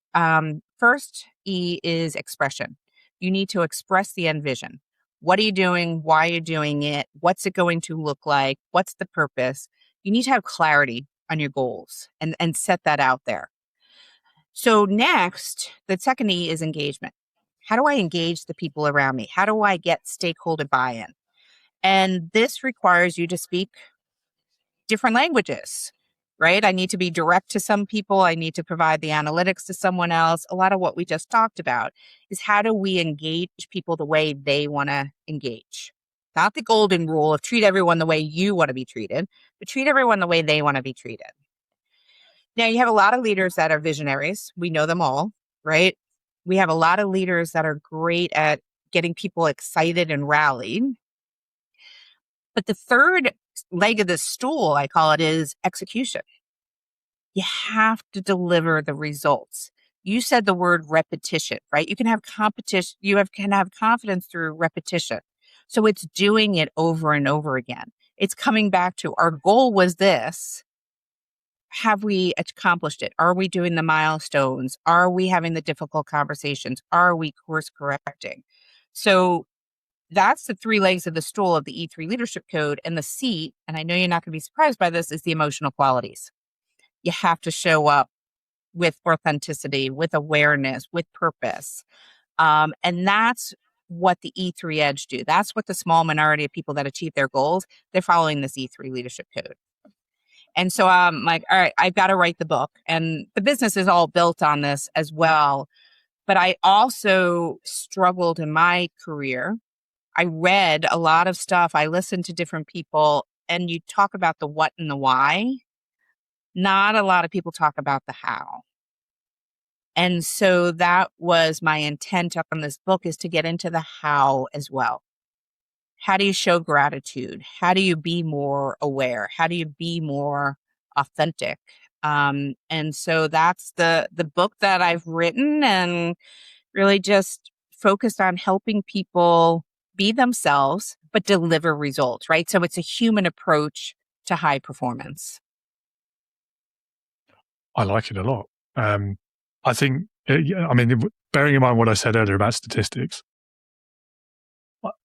first, E is expression. You need to express the end vision. What are you doing? Why are you doing it? What's it going to look like? What's the purpose? You need to have clarity on your goals and set that out there. So next, the second E is engagement. How do I engage the people around me? How do I get stakeholder buy-in? And this requires you to speak different languages, right? I need to be direct to some people. I need to provide the analytics to someone else. A lot of what we just talked about is how do we engage people the way they want to engage? Not the golden rule of treat everyone the way you want to be treated, but treat everyone the way they want to be treated. Now, you have a lot of leaders that are visionaries. We know them all, right? We have a lot of leaders that are great at getting people excited and rallied. But the third leg of the stool, I call it, is execution. You have to deliver the results. You said the word repetition, right? You can have competition, can have confidence through repetition. So it's doing it over and over again. It's coming back to our goal was this. Have we accomplished it? Are we doing the milestones? Are we having the difficult conversations? Are we course correcting? So that's the three legs of the stool of the E3 leadership code. And the C, and I know you're not going to be surprised by this, is the emotional qualities. You have to show up with authenticity, with awareness, with purpose. And that's what the E3 Edge do. That's what the small minority of people that achieve their goals, they're following this E3 leadership code. And so I'm like, all right, I've got to write the book. And the business is all built on this as well. But I also struggled in my career. I read a lot of stuff. I listened to different people, and you talk about the what and the why. Not a lot of people talk about the how. And so that was my intent on this book, is to get into the how as well. How do you show gratitude? How do you be more aware? How do you be more authentic? And so that's the book that I've written, and really just focused on helping people be themselves, but deliver results, right? So it's a human approach to high performance. I like it a lot. I think, bearing in mind what I said earlier about statistics,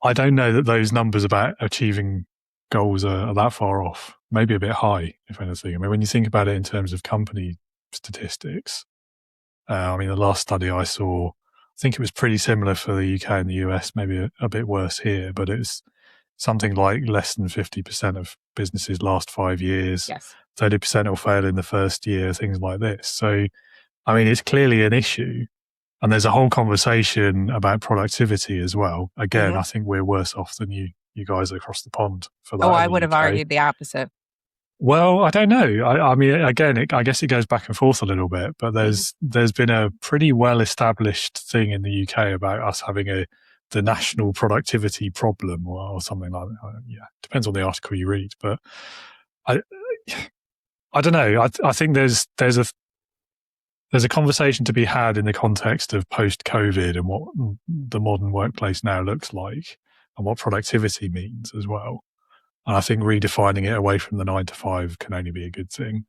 I don't know that those numbers about achieving goals are that far off. Maybe a bit high, if anything. I mean, when you think about it in terms of company statistics, the last study I saw, I think it was pretty similar for the UK and the US, maybe a bit worse here, but it's something like less than 50% of businesses last 5 years. Yes. 30% will fail in the first year, things like this. So, I mean, it's clearly an issue. And there's a whole conversation about productivity as well. Again, I think we're worse off than you guys across the pond for that. Oh, I would have argued the opposite. Well, I don't know. I mean, again, I guess it goes back and forth a little bit, but there's been a pretty well-established thing in the UK about us having the national productivity problem or something like that. Yeah, depends on the article you read, but I don't know. I think there's a conversation to be had in the context of post-COVID and what the modern workplace now looks like and what productivity means as well. And I think redefining it away from the 9 to 5 can only be a good thing.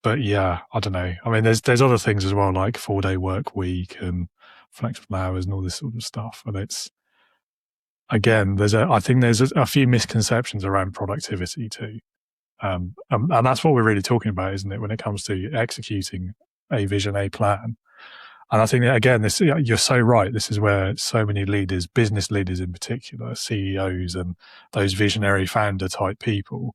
But yeah, I don't know. I mean, there's other things as well, like 4-day work week and flexible hours and all this sort of stuff. And it's, again, I think there's a few misconceptions around productivity too. And that's what we're really talking about, isn't it, when it comes to executing a vision, a plan. And I think that, again, you're so right. This is where so many leaders, business leaders in particular, CEOs and those visionary founder type people,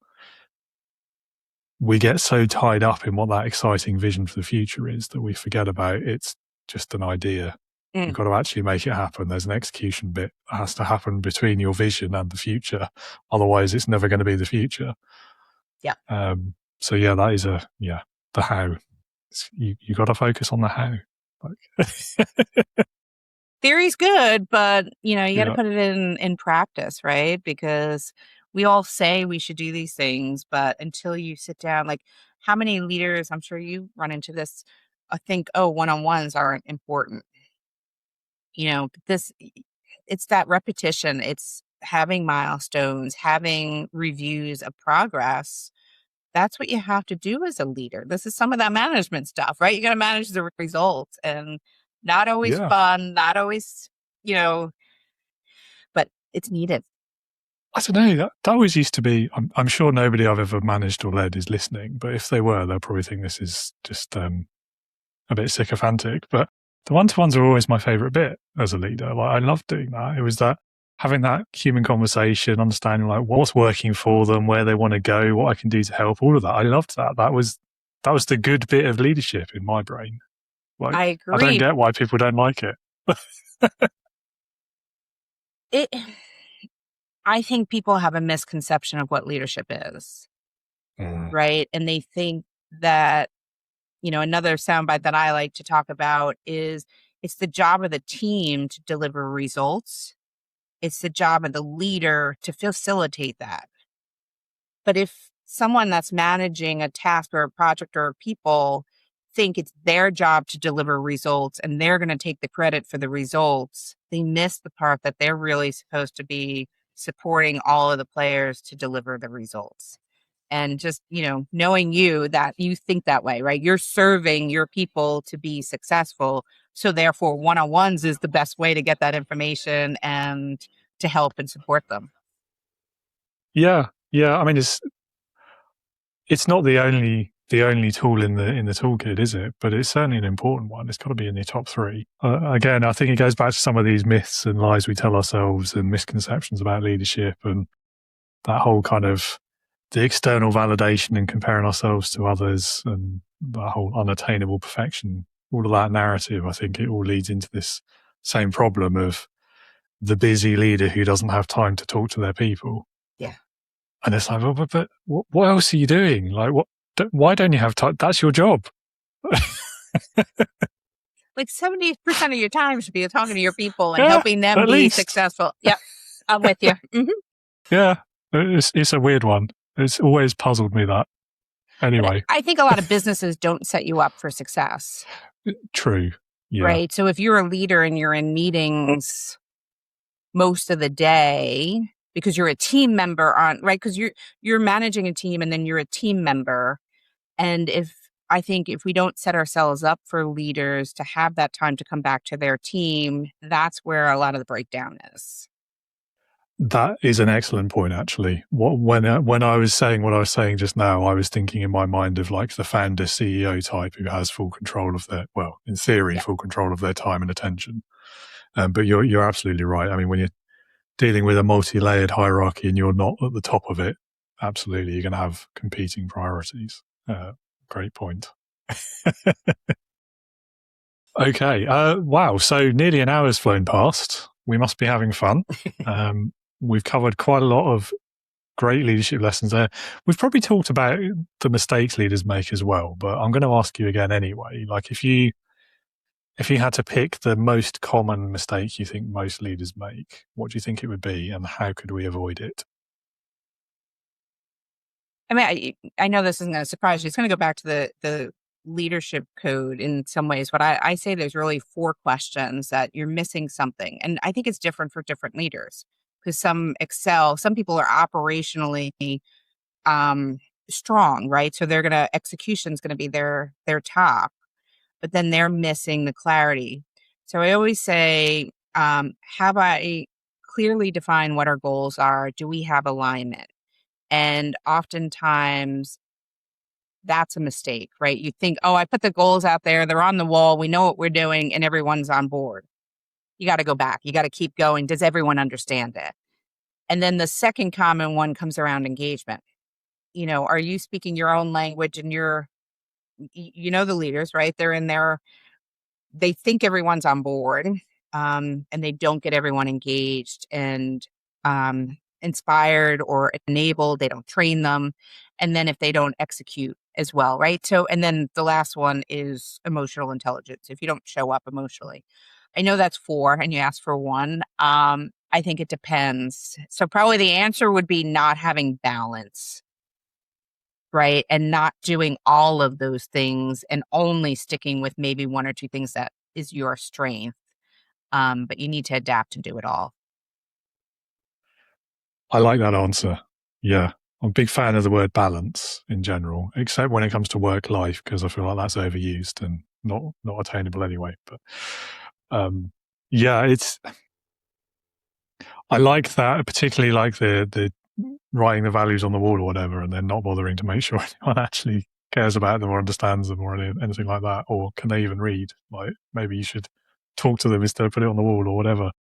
we get so tied up in what that exciting vision for the future is that we forget about it's just an idea. You've got to actually make it happen. There's an execution bit that has to happen between your vision and the future. Otherwise, it's never going to be the future. Yeah. So yeah, that is the how. You got to focus on the how. Theory's good, but you got to put it in practice, right? Because we all say we should do these things, but until you sit down, like how many leaders, I'm sure you run into this, I think, one-on-ones aren't important. It's that repetition. It's having milestones, having reviews of progress. that's what you have to do as a leader. This is some of that management stuff, right? You got to manage the results, and not always Yeah. fun, not always, but it's needed. I don't know. That always used to be. I'm sure nobody I've ever managed or led is listening, but if they were, they'll probably think this is just a bit sycophantic. But the one-to-ones are always my favourite bit as a leader. Like, I love doing that. It was that having that human conversation, understanding like what's working for them, where they want to go, what I can do to help. All of that. I loved that. That was the good bit of leadership in my brain. Like, I I don't agree. get why people don't like it. I think people have a misconception of what leadership is, right? And they think that, another soundbite that I like to talk about is it's the job of the team to deliver results. It's the job of the leader to facilitate that. But if someone that's managing a task or a project or people think it's their job to deliver results and they're going to take the credit for the results, they miss the part that they're really supposed to be supporting all of the players to deliver the results. And just, knowing you that you think that way, right? You're serving your people to be successful. So therefore, one-on-ones is the best way to get that information and to help and support them. Yeah. I mean, it's not the only tool in the toolkit, is it? But it's certainly an important one. It's got to be in the top three. Again, I think it goes back to some of these myths and lies we tell ourselves and misconceptions about leadership, and that whole kind of the external validation and comparing ourselves to others, and that whole unattainable perfection. All of that narrative, I think it all leads into this same problem of the busy leader who doesn't have time to talk to their people. Yeah. And it's like, well, but what else are you doing? Like, why don't you have time? That's your job. Like 70% of your time should be talking to your people and helping them be successful. Yep. I'm with you. Mm-hmm. Yeah. It's a weird one. It's always puzzled me that. Anyway. I think a lot of businesses don't set you up for success. True. Yeah. Right. So if you're a leader and you're in meetings most of the day because you're a team member right? Because you're managing a team and then you're a team member. And I think if we don't set ourselves up for leaders to have that time to come back to their team, that's where a lot of the breakdown is. That is an excellent point, actually. When I was saying what I was saying just now, I was thinking in my mind of like the founder CEO type who has full control of in theory, full control of their time and attention. But you're absolutely right. I mean, when you're dealing with a multi-layered hierarchy and you're not at the top of it, absolutely, you're going to have competing priorities. Great point. Okay. Wow. So nearly an hour's flown past. We must be having fun. We've covered quite a lot of great leadership lessons there. We've probably talked about the mistakes leaders make as well, but I'm going to ask you again anyway. Like if you had to pick the most common mistake you think most leaders make, what do you think it would be and how could we avoid it? I mean, I know this isn't going to surprise you. It's going to go back to the leadership code in some ways, but I say there's really 4 questions that you're missing something. And I think it's different for different leaders because some excel, some people are operationally strong, right? So execution's going to be their top, but then they're missing the clarity. So I always say, have I clearly define what our goals are? Do we have alignment? And oftentimes that's a mistake, right? You think, oh, I put the goals out there, they're on the wall, we know what we're doing, and everyone's on board. You got to go back. You got to keep going. Does everyone understand it? And then the second common one comes around engagement. Are you speaking your own language and the leaders, right? They're in there, they think everyone's on board, and they don't get everyone engaged and inspired or enabled. They don't train them. And then if they don't execute as well, right? So, and then the last one is emotional intelligence. If you don't show up emotionally, I know that's 4 and you asked for 1. I think it depends. So probably the answer would be not having balance, right? And not doing all of those things and only sticking with maybe 1 or 2 things that is your strength. But you need to adapt and do it all. I like that answer. Yeah. I'm a big fan of the word balance in general, except when it comes to work life, because I feel like that's overused and not attainable anyway. But yeah, I like that. I particularly like the writing the values on the wall or whatever, and then not bothering to make sure anyone actually cares about them or understands them or anything like that, or can they even read? Like, maybe you should talk to them instead of put it on the wall or whatever.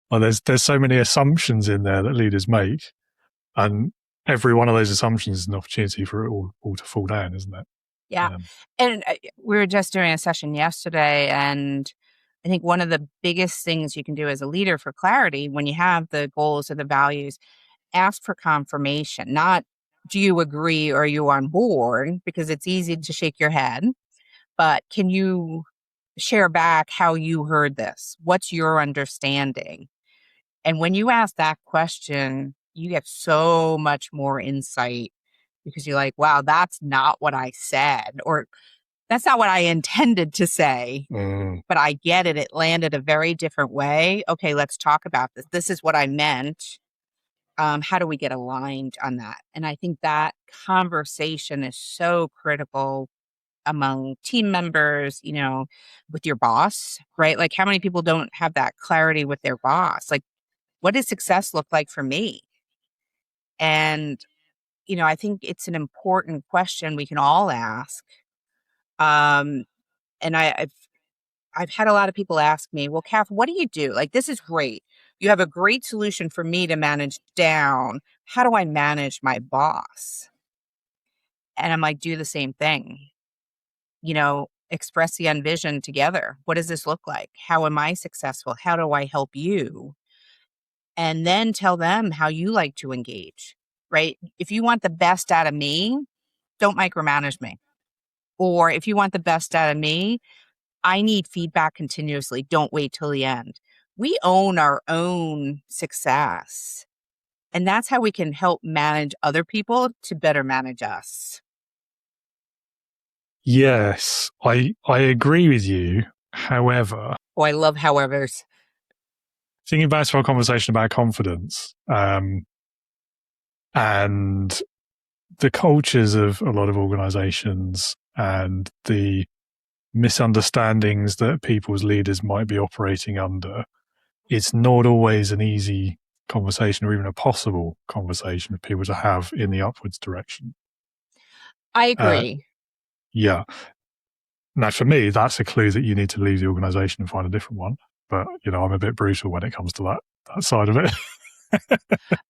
Like, there's so many assumptions in there that leaders make, and every one of those assumptions is an opportunity for it all to fall down, isn't it? Yeah. And we were just doing a session yesterday, and I think one of the biggest things you can do as a leader for clarity when you have the goals or the values, ask for confirmation, not do you agree or are you on board, because it's easy to shake your head, but can you share back how you heard this? What's your understanding? And when you ask that question, you get so much more insight because you're like, wow, that's not what I said, or that's not what I intended to say, but I get it. It landed a very different way. Okay, let's talk about this. This is what I meant. How do we get aligned on that? And I think that conversation is so critical among team members, with your boss, right? Like, how many people don't have that clarity with their boss? Like, what does success look like for me? And, I think it's an important question we can all ask. And I've had a lot of people ask me, well, Kath, what do you do? Like, this is great. You have a great solution for me to manage down. How do I manage my boss? And I'm like, do the same thing. Express the end vision together. What does this look like? How am I successful? How do I help you? And then tell them how you like to engage, right? If you want the best out of me, don't micromanage me. Or if you want the best out of me, I need feedback continuously. Don't wait till the end. We own our own success. And that's how we can help manage other people to better manage us. Yes, I agree with you. However, I love howevers. Thinking back to our conversation about confidence, and the cultures of a lot of organizations and the misunderstandings that people's leaders might be operating under, it's not always an easy conversation or even a possible conversation for people to have in the upwards direction. I agree. Yeah. Now, for me, that's a clue that you need to leave the organization and find a different one. But, I'm a bit brutal when it comes to that side of it.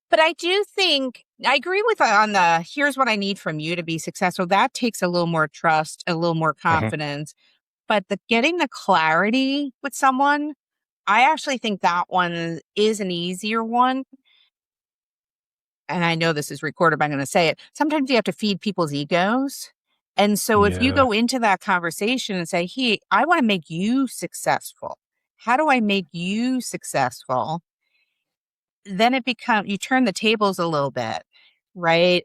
But I do think, I agree with on the, here's what I need from you to be successful. That takes a little more trust, a little more confidence. But getting the clarity with someone, I actually think that one is an easier one. And I know this is recorded, but I'm going to say it. Sometimes you have to feed people's egos. And so if you go into that conversation and say, hey, I want to make you successful. How do I make you successful? Then it becomes, you turn the tables a little bit, right?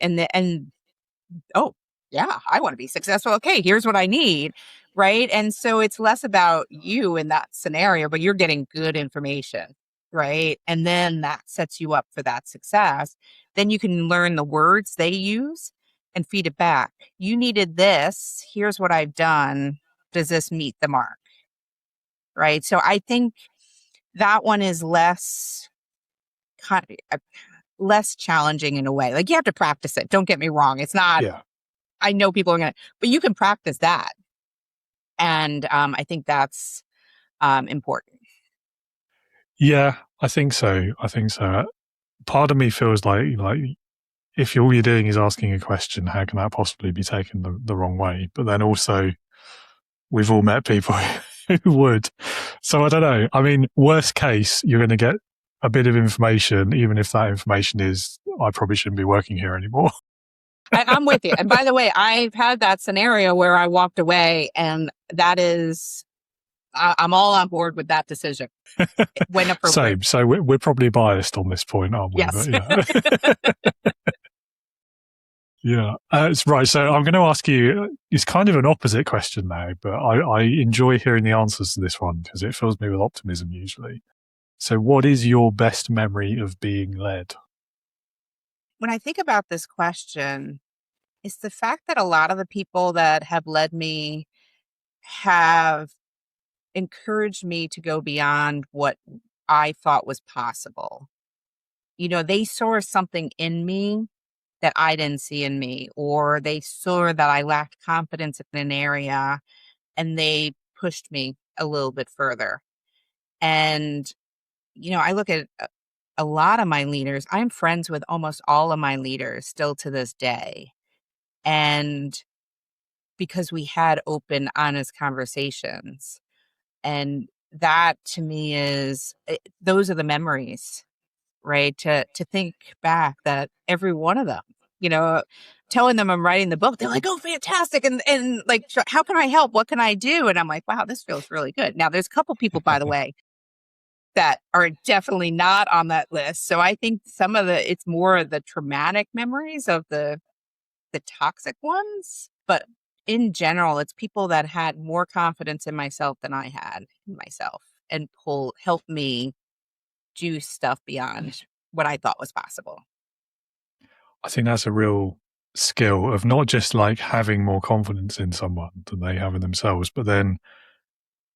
Oh, yeah, I want to be successful. Okay, here's what I need, right? And so it's less about you in that scenario, but you're getting good information, right? And then that sets you up for that success. Then you can learn the words they use and feed it back. You needed this. Here's what I've done. Does this meet the mark? Right? So I think that one is less challenging in a way. Like, you have to practice it. Don't get me wrong. It's not, I know people are going to, but you can practice that. And I think that's important. Yeah, I think so. Part of me feels like if all you're doing is asking a question, how can that possibly be taken the wrong way? But then also, we've all met people who would. So I don't know. I mean, worst case, you're going to get a bit of information, even if that information is, I probably shouldn't be working here anymore. I'm with you. And by the way, I've had that scenario where I walked away, and that is, I'm all on board with that decision. When appropriate. Same. So we're probably biased on this point, aren't we? Yes. But, yeah. It's right. So I'm going to ask you, it's kind of an opposite question now, but I enjoy hearing the answers to this one because it fills me with optimism usually. So what is your best memory of being led? when I think about this question, it's the fact that a lot of the people that have led me have encouraged me to go beyond what I thought was possible. They saw something in me that I didn't see in me, or they saw that I lacked confidence in an area and they pushed me a little bit further. And, I look at a lot of my leaders. I'm friends with almost all of my leaders still to this day. And because we had open, honest conversations. And that to me those are the memories, right? To think back that every one of them, telling them I'm writing the book, they're like, "Oh, fantastic!" And like, "How can I help? What can I do?" And I'm like, "Wow, this feels really good." Now, there's a couple people, by the way, that are definitely not on that list. So I think it's more of the traumatic memories of the toxic ones, but in general, it's people that had more confidence in myself than I had in myself and help me do stuff beyond what I thought was possible. I think that's a real skill of not just like having more confidence in someone than they have in themselves, but then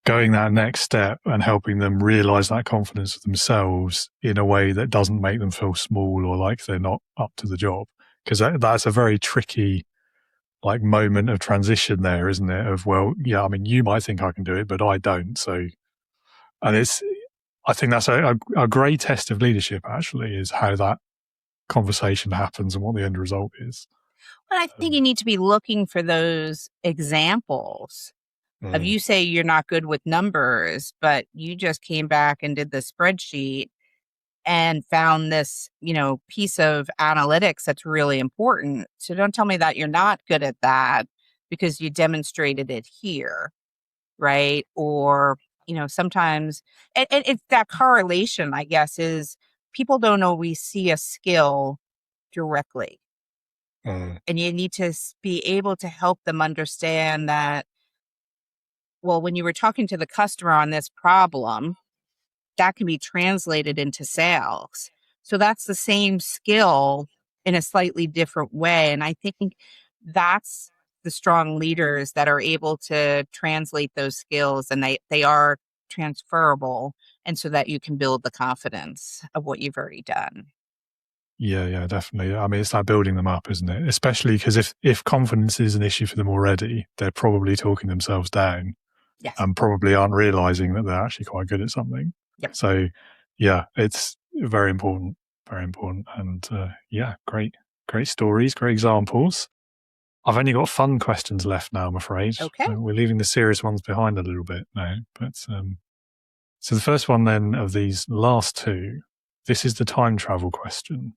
going that next step and helping them realize that confidence of themselves in a way that doesn't make them feel small or like they're not up to the job. Because that's a very tricky like moment of transition there, isn't it? Of, well, yeah, I mean, you might think I can do it, but I don't. So, and I think that's a great test of leadership, actually, is how that conversation happens and what the end result is. But I think you need to be looking for those examples of, you say you're not good with numbers, but you just came back and did the spreadsheet and found this, piece of analytics that's really important. So don't tell me that you're not good at that because you demonstrated it here, right? Or, sometimes it's that correlation, I guess, is people don't always see a skill directly. And you need to be able to help them understand that, well, when you were talking to the customer on this problem, that can be translated into sales. So that's the same skill in a slightly different way. And I think that's the strong leaders that are able to translate those skills, and they are transferable. And so that you can build the confidence of what you've already done. Yeah, definitely. I mean, it's like building them up, isn't it? Especially because if confidence is an issue for them already, they're probably talking themselves down. Yes. And probably aren't realizing that they're actually quite good at something. Yep. So, yeah, it's very important, very important. And great stories, great examples. I've only got fun questions left now, I'm afraid. Okay. We're leaving the serious ones behind a little bit now. But so the first one then of these last two, this is the time travel question.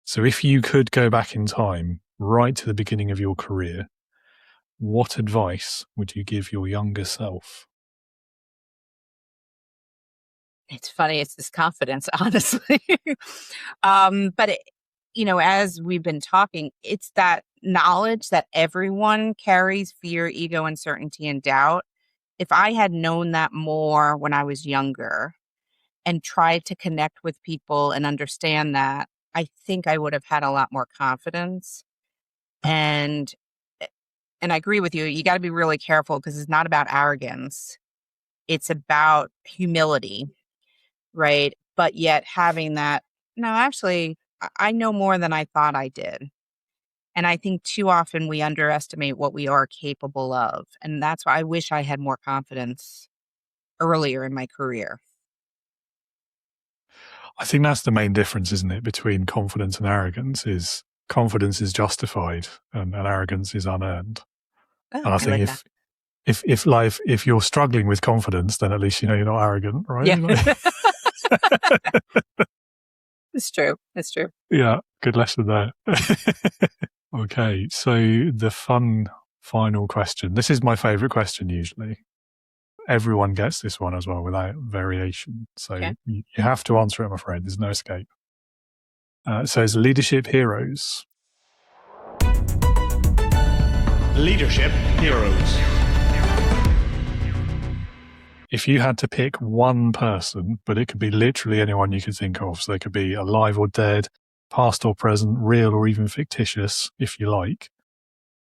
So if you could go back in time right to the beginning of your career, what advice would you give your younger self? It's funny. It's this confidence, honestly. But as we've been talking, it's that knowledge that everyone carries fear, ego, uncertainty, and doubt. If I had known that more when I was younger and tried to connect with people and understand that, I think I would have had a lot more confidence. And I agree with you. You got to be really careful because it's not about arrogance. It's about humility, right? But yet having that, no, actually, I know more than I thought I did. And I think too often we underestimate what we are capable of. And that's why I wish I had more confidence earlier in my career. I think that's the main difference, isn't it, between confidence and arrogance, is confidence is justified and arrogance is unearned. Oh, and I think like if you're struggling with confidence, then at least you're not arrogant, right? Yeah. It's true. It's true. Yeah, good lesson there. Okay, so the fun final question. This is my favorite question usually. Everyone gets this one as well without variation. So you have to answer it, I'm afraid. There's no escape. So it's leadership heroes. Leadership heroes. If you had to pick one person, but it could be literally anyone you could think of, so they could be alive or dead, past or present, real or even fictitious, if you like,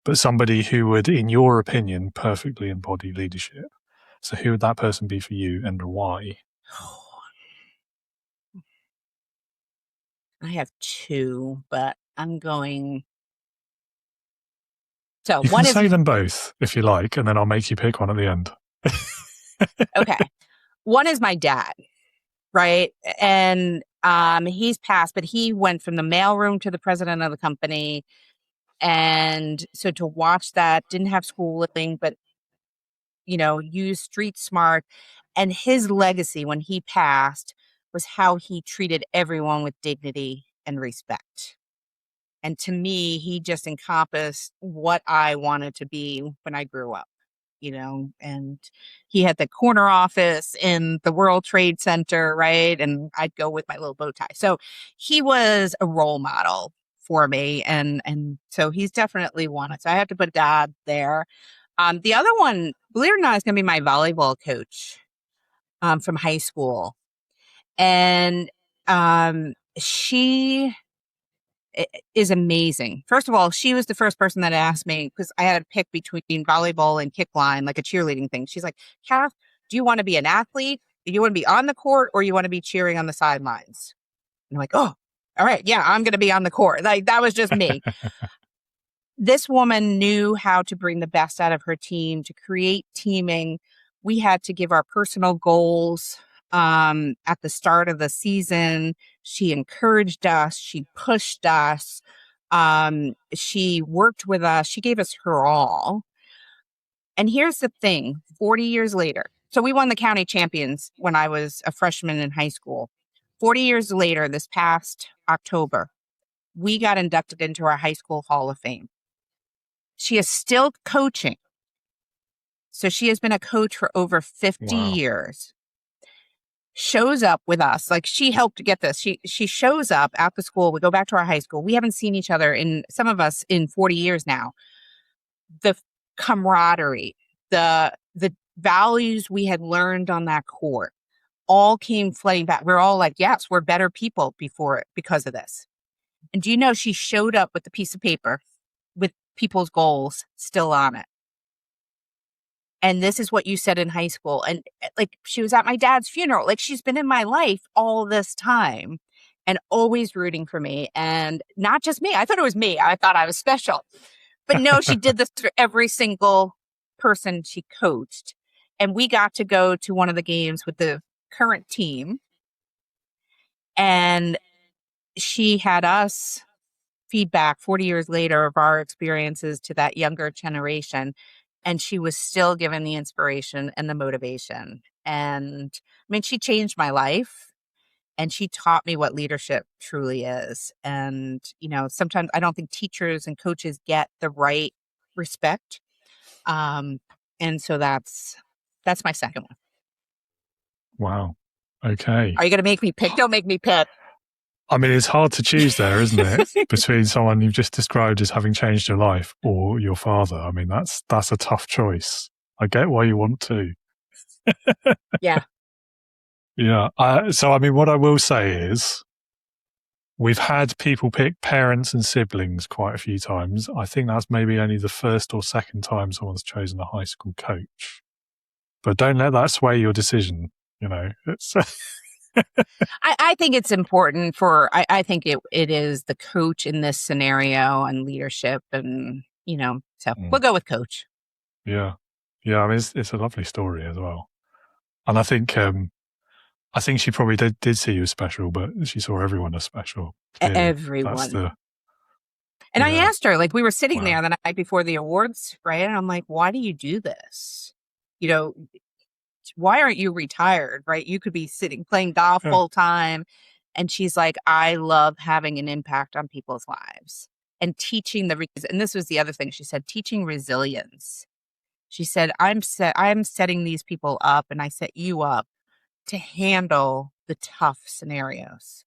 but somebody who would, in your opinion, perfectly embody leadership. So who would that person be for you and why? I have two, but I'm going. So You can one is say them both if you like, and then I'll make you pick one at the end. okay. One is my dad, right? And he's passed, but he went from the mailroom to the president of the company. And so to watch that, didn't have schooling, but used street smart. And his legacy when he passed was how he treated everyone with dignity and respect. And to me, he just encompassed what I wanted to be when I grew up, and he had the corner office in the World Trade Center, right? And I'd go with my little bow tie. So he was a role model for me. And so he's definitely one. So I have to put dad there. The other one, believe it or not, is going to be my volleyball coach from high school. And she is amazing. First of all, she was the first person that asked me, because I had to pick between volleyball and kick line, like a cheerleading thing. She's like, Kath, do you want to be an athlete? Do you want to be on the court, or you want to be cheering on the sidelines? And I'm like, oh, all right. Yeah, I'm going to be on the court. Like, that was just me. This woman knew how to bring the best out of her team, to create teaming. We had to give our personal goals at the start of the season. She encouraged us. She pushed us. She worked with us. She gave us her all. And here's the thing, 40 years later. So we won the county champions when I was a freshman in high school. 40 years later, this past October, we got inducted into our high school Hall of Fame. She is still coaching. So she has been a coach for over 50 years. Shows up with us. Like, she helped get this. She shows up at the school. We go back to our high school. We haven't seen each other, some of us, in 40 years now. The camaraderie, the values we had learned on that court all came flooding back. We're all like, yes, we're better people because of this. And do you know, she showed up with the piece of paper with people's goals still on it. And this is what you said in high school. And like, she was at my dad's funeral. Like, she's been in my life all this time and always rooting for me. And not just me. I thought it was me. I thought I was special. But no, she did this through every single person she coached. And we got to go to one of the games with the current team. And she had us feedback 40 years later of our experiences to that younger generation. And she was still given the inspiration and the motivation. And I mean, she changed my life, and she taught me what leadership truly is. And, sometimes I don't think teachers and coaches get the right respect. And so that's my second one. Wow. Okay. Are you going to make me pick? Don't make me pick. I mean, it's hard to choose there, isn't it? Between someone you've just described as having changed your life or your father. I mean, that's a tough choice. I get why you want to. Yeah. Yeah. So, I mean, what I will say is we've had people pick parents and siblings quite a few times. I think that's maybe only the first or second time someone's chosen a high school coach. But don't let that sway your decision. It's... I think it's important I think it is the coach in this scenario and leadership, and, so we'll go with coach. Yeah. Yeah. I mean, it's a lovely story as well. And I think she probably did see you as special, but she saw everyone as special. Clearly. Everyone. And I asked her, like, we were sitting there the night before the awards, right? And I'm like, why do you do this? Why aren't you retired, right? You could be playing golf full time. And she's like, I love having an impact on people's lives and teaching and this was the other thing she said, teaching resilience. She said, I'm setting these people up, and I set you up to handle the tough scenarios,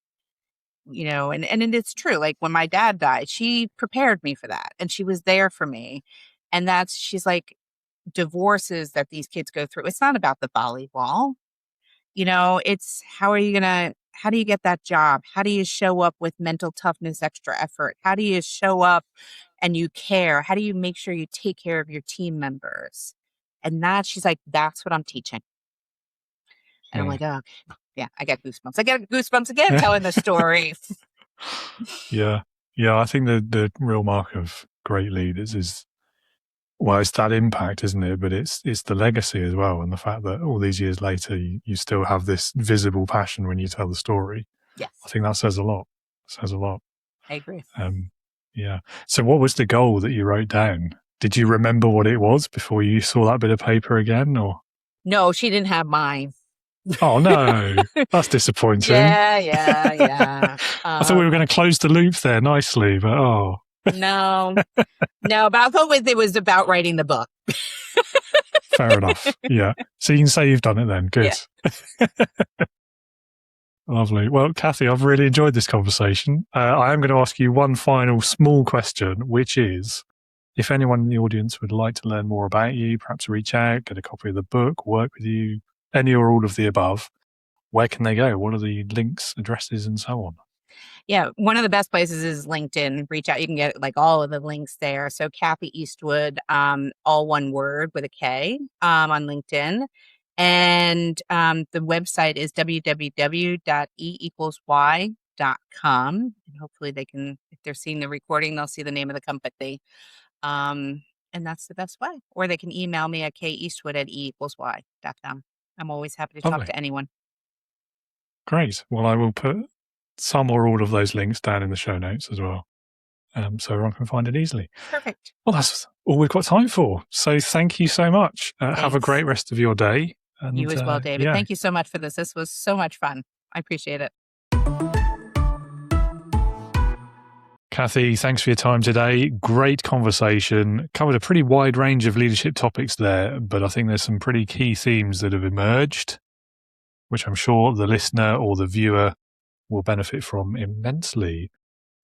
and it's true. Like, when my dad died, she prepared me for that, and she was there for me. And she's like, divorces that these kids go through, it's not about the volleyball. It's how are you going to how do you get that job? How do you show up with mental toughness, extra effort? How do you show up and you care? How do you make sure you take care of your team members? And she's like, that's what I'm teaching. And I'm like, oh, yeah, I get goosebumps. I get goosebumps again telling the story. Yeah. I think the real mark of great leaders is, well, it's that impact, isn't it? But it's the legacy as well, and the fact that all these years later, you still have this visible passion when you tell the story. Yes, I think that says a lot. I agree. Yeah. So what was the goal that you wrote down? Did you remember what it was before you saw that bit of paper again, or? No, she didn't have mine. Oh, no. That's disappointing. Yeah. I thought we were going to close the loop there nicely, but No, but I'll go with it was about writing the book. Fair enough. Yeah. So you can say you've done it then. Good. Yeah. Lovely. Well, Kathy, I've really enjoyed this conversation. I am going to ask you one final small question, which is, if anyone in the audience would like to learn more about you, perhaps reach out, get a copy of the book, work with you, any or all of the above, where can they go? What are the links, addresses, and so on? Yeah, one of the best places is LinkedIn. Reach out. You can get like all of the links there. So Kathy Eastwood, all one word with a K, on LinkedIn. And the website is www.e=y.com. And hopefully they can, if they're seeing the recording, they'll see the name of the company. And that's the best way. Or they can email me at keastwood@e=y.com. I'm always happy to talk to anyone. Great. Well, I will put some or all of those links down in the show notes as well, so everyone can find it easily. Perfect. Well, that's all we've got time for. So thank you so much. Have a great rest of your day. And, you as well, David. Thank you so much for this. This was so much fun. I appreciate it. Kathy, thanks for your time today. Great conversation. Covered a pretty wide range of leadership topics there, but I think there's some pretty key themes that have emerged, which I'm sure the listener or the viewer will benefit from immensely.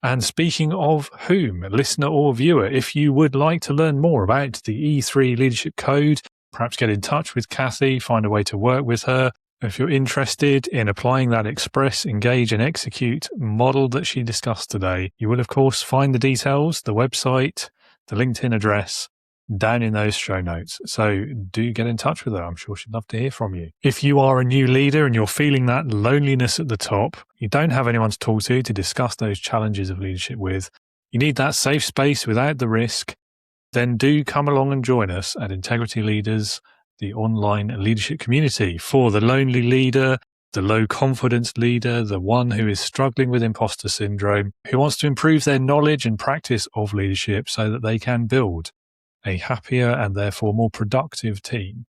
And speaking of whom, listener or viewer, if you would like to learn more about the E3 Leadership Code, perhaps get in touch with Kathy, find a way to work with her. If you're interested in applying that express, engage and execute model that she discussed today, you will of course find the details, the website, the LinkedIn address down in those show notes. So do get in touch with her. I'm sure she'd love to hear from you. If you are a new leader and you're feeling that loneliness at the top, you don't have anyone to talk to discuss those challenges of leadership with, you need that safe space without the risk, then do come along and join us at Integrity Leaders, the online leadership community for the lonely leader, the low confidence leader, the one who is struggling with imposter syndrome, who wants to improve their knowledge and practice of leadership so that they can build a happier and therefore more productive team.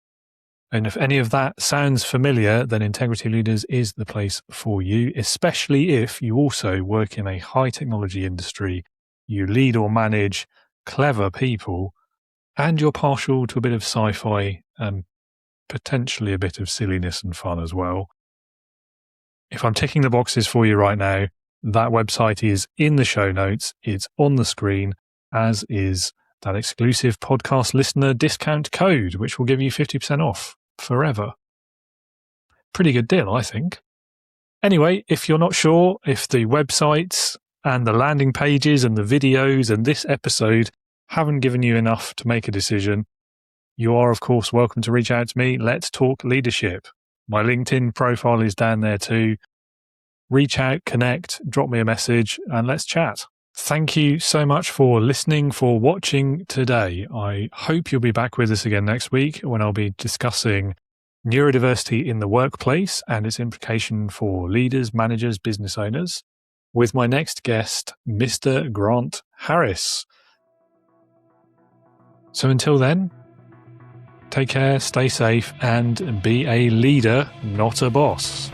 And if any of that sounds familiar, then Integrity Leaders is the place for you, especially if you also work in a high technology industry, you lead or manage clever people, and you're partial to a bit of sci-fi and potentially a bit of silliness and fun as well. If I'm ticking the boxes for you right now, that website is in the show notes. It's on the screen, as is that exclusive podcast listener discount code, which will give you 50% off forever. Pretty good deal, I think. Anyway, if you're not sure if the websites and the landing pages and the videos and this episode haven't given you enough to make a decision, you are, of course, welcome to reach out to me. Let's talk leadership. My LinkedIn profile is down there too. Reach out, connect, drop me a message, and let's chat. Thank you so much for listening, for watching today. I hope you'll be back with us again next week when I'll be discussing neurodiversity in the workplace and its implication for leaders, managers, business owners, with my next guest, Mr. Grant Harris. So until then, take care, stay safe, and be a leader, not a boss.